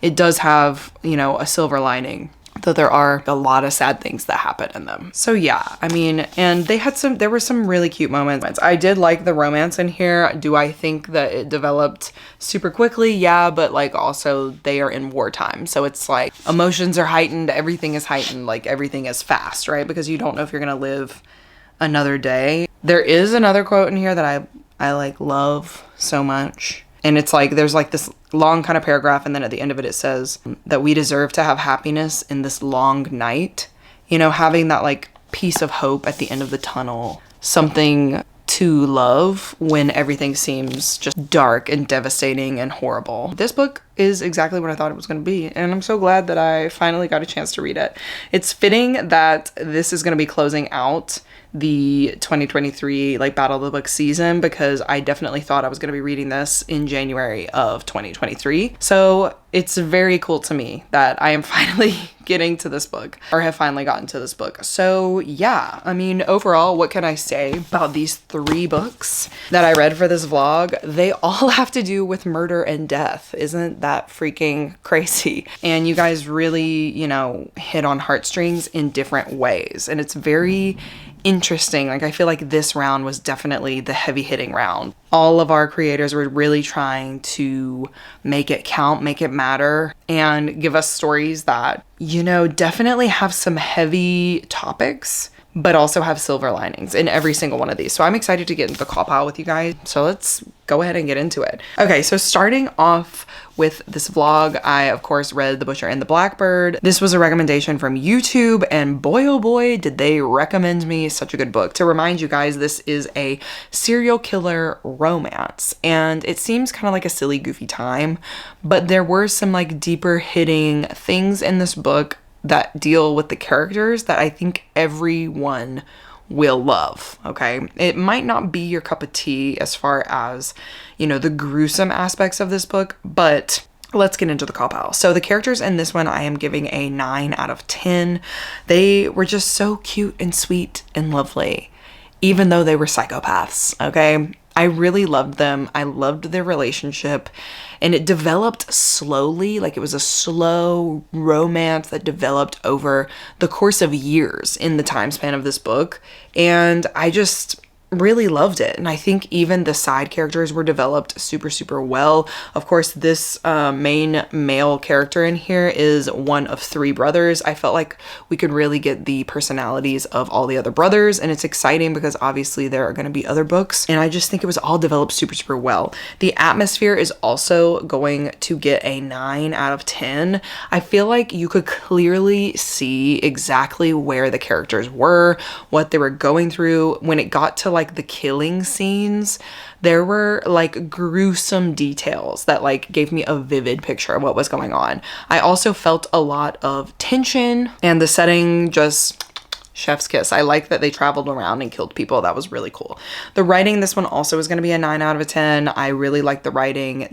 it does have, you know, a silver lining, though there are a lot of sad things that happen in them. So yeah, I mean, and there were some really cute moments. I did like the romance in here. Do I think that it developed super quickly? Yeah, but like also they are in wartime. So it's like emotions are heightened, everything is heightened, like everything is fast, right? Because you don't know if you're gonna live another day. There is another quote in here that I like love so much. And it's like, there's like this long kind of paragraph, and then at the end of it, it says that we deserve to have happiness in this long night. You know, having that like piece of hope at the end of the tunnel, something to love when everything seems just dark and devastating and horrible. This book is exactly what I thought it was going to be, and I'm so glad that I finally got a chance to read it. It's fitting that this is going to be closing out the 2023 like Battle of the Book season, because I definitely thought I was going to be reading this in January of 2023. So it's very cool to me that I am finally getting to this book, or have finally gotten to this book. So yeah, I mean, overall, what can I say about these 3 books that I read for this vlog? They all have to do with murder and death. Isn't that freaking crazy? And you guys really, you know, hit on heartstrings in different ways. And it's very interesting. Like, I feel like this round was definitely the heavy hitting round. All of our creators were really trying to make it count, make it matter, and give us stories that, you know, definitely have some heavy topics, but also have silver linings in every single one of these. So I'm excited to get into the CAWPILE with you guys. So let's go ahead and get into it. Okay, so starting off with this vlog, I of course read The Butcher and the Blackbird. This was a recommendation from YouTube, and boy oh boy did they recommend me such a good book. To remind you guys, this is a serial killer romance, and it seems kind of like a silly goofy time, but there were some like deeper hitting things in this book that deal with the characters that I think everyone will love, okay? It might not be your cup of tea as far as, you know, the gruesome aspects of this book, but let's get into the CAWPILE. So the characters in this one, I am giving a 9 out of 10. They were just so cute and sweet and lovely, even though they were psychopaths, okay? I really loved them. I loved their relationship, and it developed slowly. Like, it was a slow romance that developed over the course of years in the time span of this book. And I just really loved it. And I think even the side characters were developed super, super well. Of course, this main male character in here is one of 3 brothers. I felt like we could really get the personalities of all the other brothers, and it's exciting because obviously there are going to be other books, and I just think it was all developed super, super well. The atmosphere is also going to get a 9 out of 10. I feel like you could clearly see exactly where the characters were, what they were going through when it got to like like the killing scenes, there were like gruesome details that like gave me a vivid picture of what was going on. I also felt a lot of tension, and the setting just chef's kiss. I like that they traveled around and killed people. That was really cool. The writing, this one also is going to be a 9 out of 10. I really like the writing.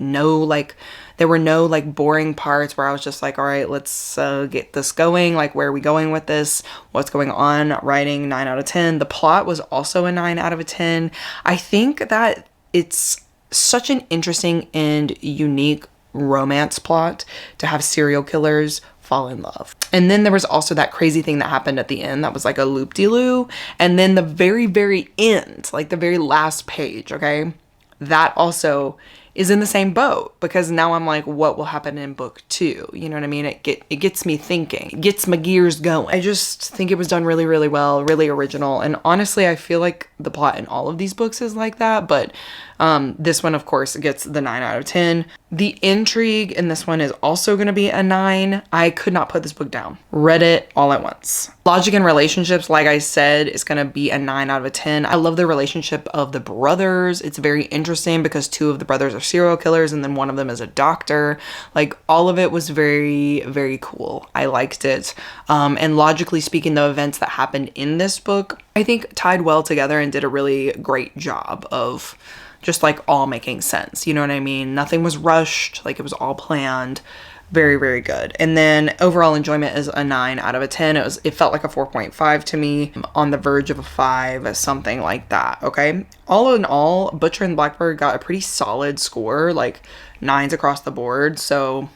There were no like boring parts where I was just like, all right, let's get this going. Like, where are we going with this? What's going on? Writing, 9 out of 10. The plot was also a 9 out of 10. I think that it's such an interesting and unique romance plot to have serial killers fall in love. And then there was also that crazy thing that happened at the end that was like a loop-de-loo. And then the very, very end, like the very last page, okay? That also is in the same boat, because now I'm like, what will happen in book 2? You know what I mean? It gets me thinking. It gets my gears going. I just think it was done really, really well, really original. And honestly, I feel like the plot in all of these books is like that, but this one, of course, gets the 9 out of 10. The intrigue in this one is also going to be a 9. I could not put this book down. Read it all at once. Logic and relationships, like I said, is going to be a 9 out of 10. I love the relationship of the brothers. It's very interesting because 2 of the brothers are serial killers and then one of them is a doctor. Like, all of it was very, very cool. I liked it. And logically speaking, the events that happened in this book, I think tied well together and did a really great job of just like all making sense. You know what I mean? Nothing was rushed. Like, it was all planned. Very, very good. And then overall enjoyment is a 9 out of a 10. It felt like a 4.5 to me, on the verge of a 5, something like that. Okay. All in all, Butcher and Blackbird got a pretty solid score, like 9s across the board. So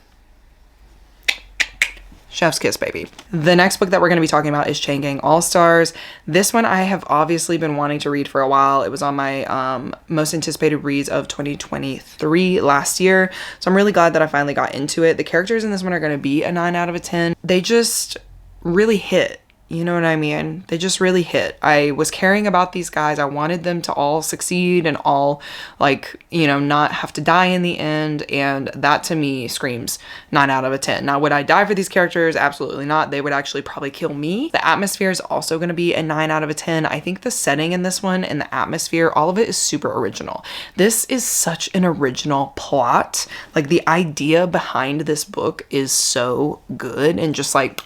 chef's kiss, baby. The next book that we're going to be talking about is Chain Gang All-Stars. This one I have obviously been wanting to read for a while. It was on my most anticipated reads of 2023 last year. So I'm really glad that I finally got into it. The characters in this one are going to be a 9 out of a 10. They just really hit. You know what I mean? They just really hit. I was caring about these guys. I wanted them to all succeed and all, like, you know, not have to die in the end. And that to me screams 9 out of a 10. Now, would I die for these characters? Absolutely not. They would actually probably kill me. The atmosphere is also going to be a 9 out of a 10. I think the setting in this one and the atmosphere, all of it is super original. This is such an original plot. Like, the idea behind this book is so good and just like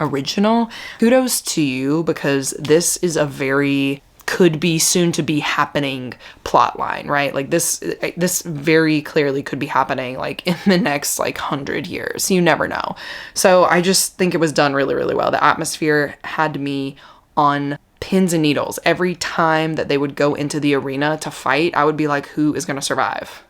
original. Kudos to you, because this is a very could be soon to be happening plot line, right? Like this very clearly could be happening like in the next like 100 years. You never know. So I just think it was done really, really well. The atmosphere had me on pins and needles. Every time that they would go into the arena to fight, I would be like, who is going to survive?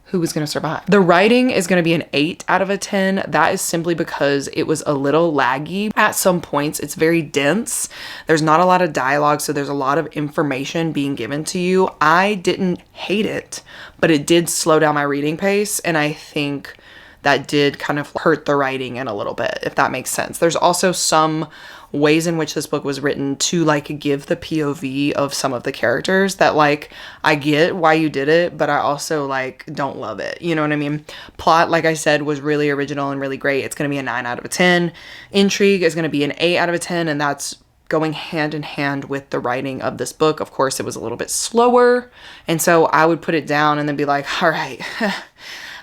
Who is going to survive? The writing is going to be an 8 out of a 10. That is simply because it was a little laggy at some points. It's very dense. There's not a lot of dialogue, so there's a lot of information being given to you. I didn't hate it, but it did slow down my reading pace, and I think that did kind of hurt the writing in a little bit, if that makes sense. There's also some ways in which this book was written to like give the POV of some of the characters that like I get why you did it, but I also like don't love it. You know what I mean? Plot, like I said, was really original and really great. It's going to be a 9 out of a 10. Intrigue is going to be an 8 out of a 10, and that's going hand in hand with the writing of this book. Of course, it was a little bit slower, and so I would put it down and then be like, all right,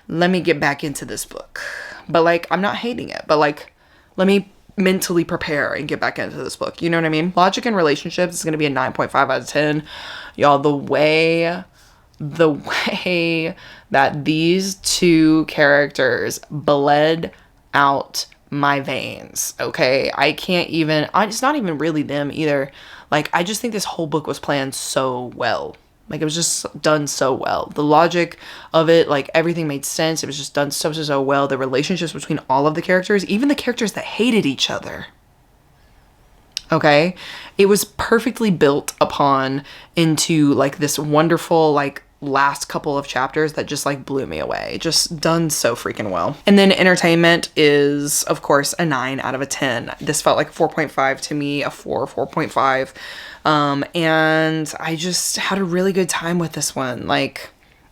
let me get back into this book. But like, I'm not hating it, but like, let me mentally prepare and get back into this book. You know what I mean? Logic and relationships is going to be a 9.5 out of 10. Y'all, the way that these two characters bled out my veins, okay? It's not even really them either. Like, I just think this whole book was planned so well. Like, it was just done so well. The logic of it, like, everything made sense. It was just done so well. The relationships between all of the characters, even the characters that hated each other. Okay? It was perfectly built upon into, like, this wonderful, like, last couple of chapters that just, like, blew me away. Just done so freaking well. And then entertainment is, of course, a 9 out of a 10. This felt like a 4.5 to me, a 4.5. And I just had a really good time with this one. Like,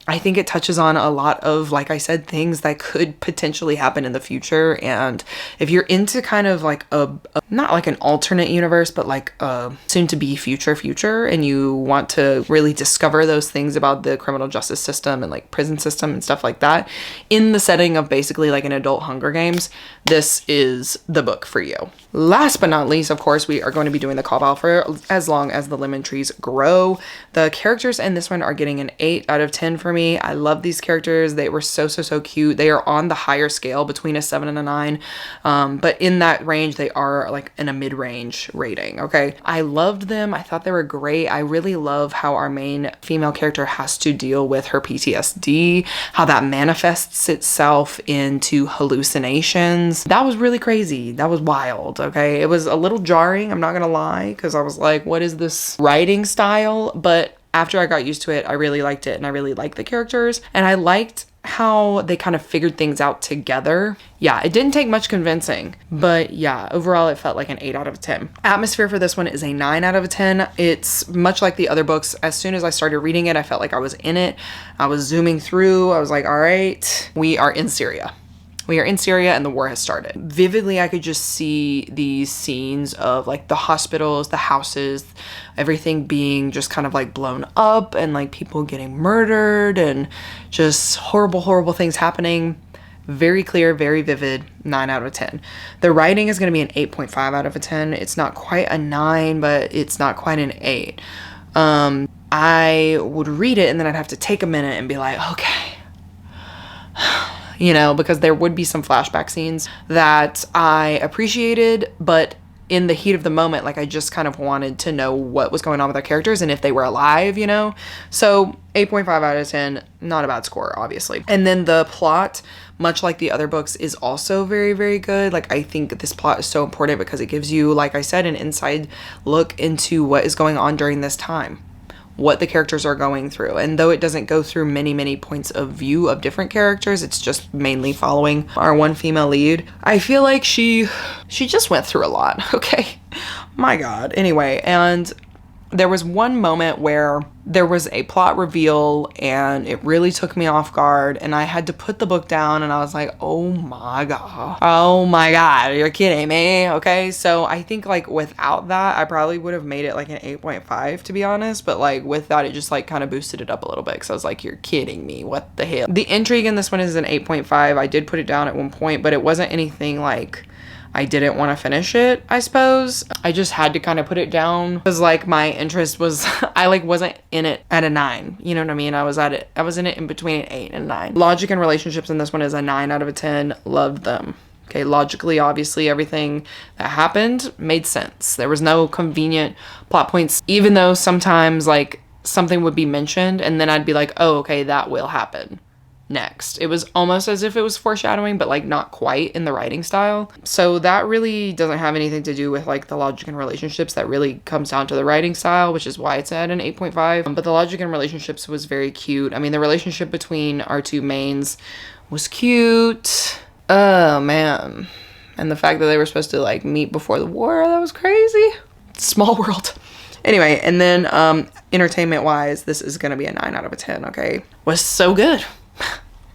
I think it touches on a lot of, like I said, things that could potentially happen in the future. And if you're into kind of like not like an alternate universe, but like a soon to be future, and you want to really discover those things about the criminal justice system and like prison system and stuff like that in the setting of basically like an adult Hunger Games, this is the book for you. Last but not least, of course, we are going to be doing the CAWPILE for As Long as the Lemon Trees Grow. The characters in this one are getting an 8 out of 10 for me. I love these characters. They were so cute. They are on the higher scale between a 7 and a 9. But in that range, they are like in a mid-range rating, okay? I loved them. I thought they were great. I really love how our main female character has to deal with her PTSD, how that manifests itself into hallucinations. That was really crazy. That was wild, okay? It was a little jarring, I'm not gonna lie, because I was like, what is this writing style? But after I got used to it, I really liked it, and I really liked the characters, and I liked how they kind of figured things out together. Yeah, it didn't take much convincing, but yeah, overall it felt like an 8 out of 10. Atmosphere for this one is a 9 out of 10. It's much like the other books. As soon as I started reading it, I felt like I was in it. I was zooming through. I was like, all right, we are in Syria. We are in Syria and the war has started. Vividly, I could just see these scenes of like the hospitals, the houses, everything being just kind of like blown up and like people getting murdered and just horrible things happening. Very clear, very vivid, 9 out of 10. The writing is going to be an 8.5 out of a 10. It's not quite a 9, but it's not quite an 8. I would read it and then I'd have to take a minute and be like, okay. You know, because there would be some flashback scenes that I appreciated, but in the heat of the moment, like I just kind of wanted to know what was going on with our characters and if they were alive, you know? So 8.5 out of 10, not a bad score, obviously. And then the plot, much like the other books, is also very good. Like I think this plot is so important because it gives you, like I said, an inside look into what is going on during this time, what the characters are going through. And though it doesn't go through many points of view of different characters, it's just mainly following our one female lead. I feel like she just went through a lot, okay? My God. Anyway, and there was one moment where there was a plot reveal and it really took me off guard and I had to put the book down and I was like, oh my God, you're kidding me, okay? So I think like without that, I probably would have made it like an 8.5 to be honest, but like with that, it just like kind of boosted it up a little bit because I was like, you're kidding me, what the hell? The intrigue in this one is an 8.5. I did put it down at one point, but it wasn't anything like I didn't want to finish it, I suppose. I just had to kind of put it down because like my interest was, I like wasn't in it at a 9. You know what I mean? I was in it in between an 8 and 9. Logic and relationships in this one is a 9 out of a 10. Loved them. Okay, logically, obviously, everything that happened made sense. There was no convenient plot points, even though sometimes like something would be mentioned and then I'd be like, oh, okay, that will happen next. It was almost as if it was foreshadowing, but like not quite in the writing style. So that really doesn't have anything to do with like the logic and relationships. That really comes down to the writing style, which is why it's at an 8.5. But the logic and relationships was very cute. I mean, the relationship between our two mains was cute. Oh man. And the fact that they were supposed to like meet before the war, that was crazy. Small world. Anyway, and then entertainment wise, this is gonna be a 9 out of a 10, okay? Was so good.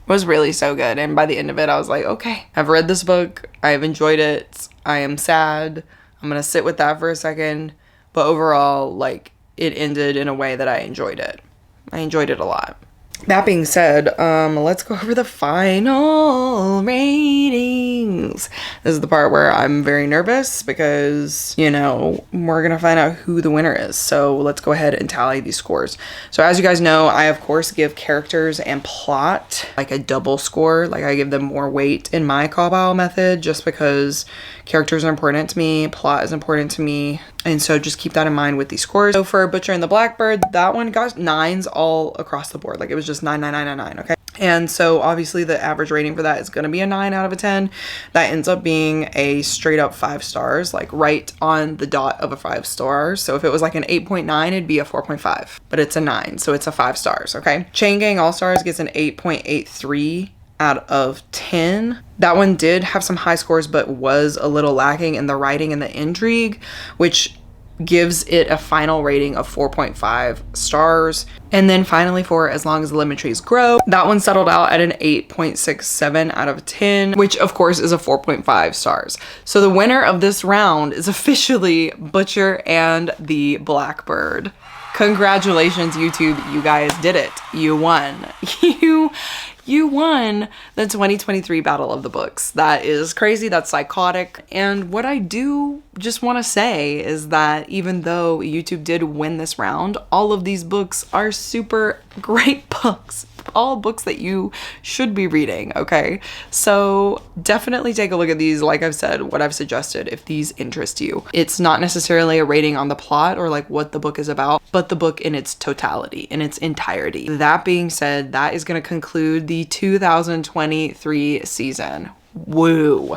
Was really so good, and by the end of it I was like, okay, I've read this book, I've enjoyed it, I am sad, I'm gonna sit with that for a second, but overall like it ended in a way that I enjoyed it. I enjoyed it a lot. That being said, let's go over the final ratings. This is the part where I'm very nervous because, you know, we're gonna find out who the winner is. So let's go ahead and tally these scores. So as you guys know, I of course give characters and plot like a double score. Like I give them more weight in my CAWPILE method just because characters are important to me, plot is important to me. And so just keep that in mind with these scores. So for Butcher and the Blackbird, that one got 9s all across the board. Like it was just 9, 9, 9, 9, 9, okay? And so obviously the average rating for that is going to be a 9 out of a 10. That ends up being a straight up 5 stars, like right on the dot of a 5 stars. So if it was like an 8.9, it'd be a 4.5, but it's a 9. So it's a 5 stars, okay? Chain Gang All Stars gets an 8.83 out of 10. That one did have some high scores, but was a little lacking in the writing and the intrigue, which gives it a final rating of 4.5 stars. And then finally for As Long as the Lemon Trees Grow, that one settled out at an 8.67 out of 10, which of course is a 4.5 stars. So the winner of this round is officially Butcher and the Blackbird. Congratulations, YouTube, you guys did it. You won. You won the 2023 Battle of the Books. That is crazy, that's psychotic. And what I do just want to say is that even though YouTube did win this round, all of these books are super great books. All books that you should be reading, okay? So definitely take a look at these, like I've said, what I've suggested, if these interest you. It's not necessarily a rating on the plot or like what the book is about, but the book in its totality, in its entirety. That being said, that is going to conclude the 2023 season. Woo.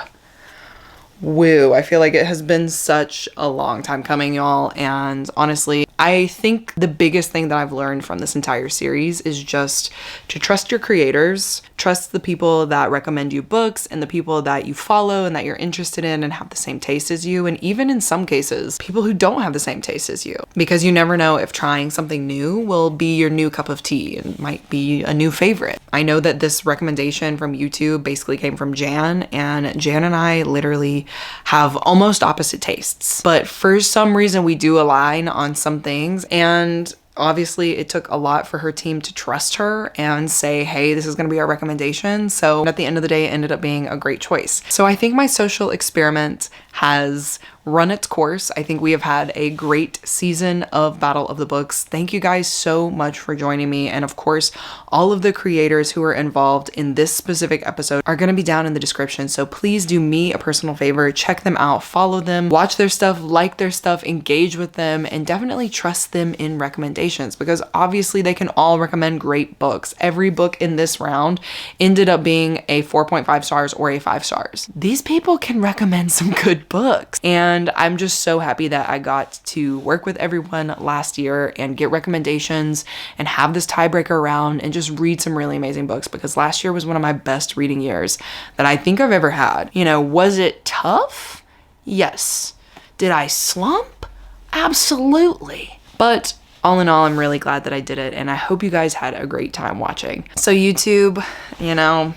Woo. I feel like it has been such a long time coming, y'all, and honestly, I think the biggest thing that I've learned from this entire series is just to trust your creators, trust the people that recommend you books and the people that you follow and that you're interested in and have the same taste as you, and even in some cases, people who don't have the same taste as you, because you never know if trying something new will be your new cup of tea and might be a new favorite. I know that this recommendation from YouTube basically came from Jan, and Jan and I literally have almost opposite tastes, but for some reason we do align on some things, and obviously it took a lot for her team to trust her and say, hey, this is going to be our recommendation. So at the end of the day, it ended up being a great choice. So I think my social experiment has run its course. I think we have had a great season of Battle of the Books. Thank you guys so much for joining me. And of course, all of the creators who are involved in this specific episode are going to be down in the description. So please do me a personal favor, check them out, follow them, watch their stuff, like their stuff, engage with them, and definitely trust them in recommendations, because obviously they can all recommend great books. Every book in this round ended up being a 4.5 stars or a 5 stars. These people can recommend some good books. And I'm just so happy that I got to work with everyone last year and get recommendations and have this tiebreaker round and just read some really amazing books, because last year was one of my best reading years that I think I've ever had. You know, was it tough? Yes. Did I slump? Absolutely. But all in all, I'm really glad that I did it, and I hope you guys had a great time watching. So YouTube, you know,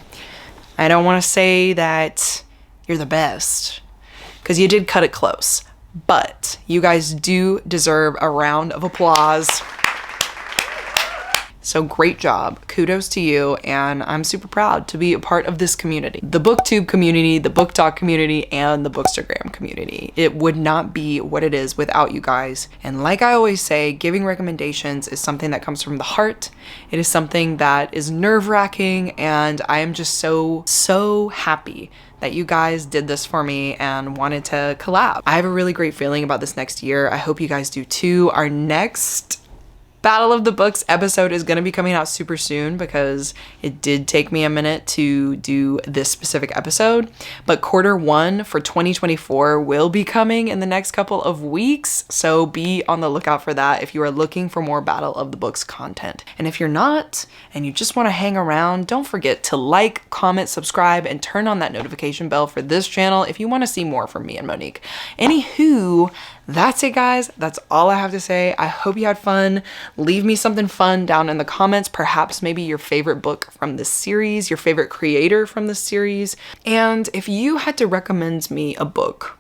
I don't want to say that you're the best, because you did cut it close, but you guys do deserve a round of applause. So great job, kudos to you, and I'm super proud to be a part of this community. The BookTube community, the BookTalk community, and the Bookstagram community. It would not be what it is without you guys. And like I always say, giving recommendations is something that comes from the heart. It is something that is nerve-wracking, and I am just so happy that you guys did this for me and wanted to collab. I have a really great feeling about this next year. I hope you guys do too. Our next Battle of the Books episode is going to be coming out super soon, because it did take me a minute to do this specific episode, but Q1 for 2024 will be coming in the next couple of weeks, so be on the lookout for that if you are looking for more Battle of the Books content. And if you're not, and you just want to hang around, don't forget to like, comment, subscribe, and turn on that notification bell for this channel if you want to see more from me and Monique. Anywho, that's it, guys. That's all I have to say. I hope you had fun. Leave me something fun down in the comments, perhaps maybe your favorite book from this series, your favorite creator from this series. And if you had to recommend me a book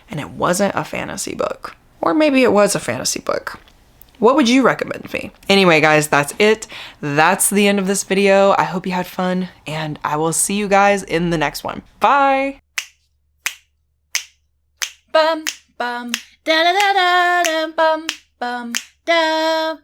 and it wasn't a fantasy book, or maybe it was a fantasy book, what would you recommend me? Anyway, guys, that's it. That's the end of this video. I hope you had fun, and I will see you guys in the next one. Bye. Bum, bum, da da da da da, bum, bum, da.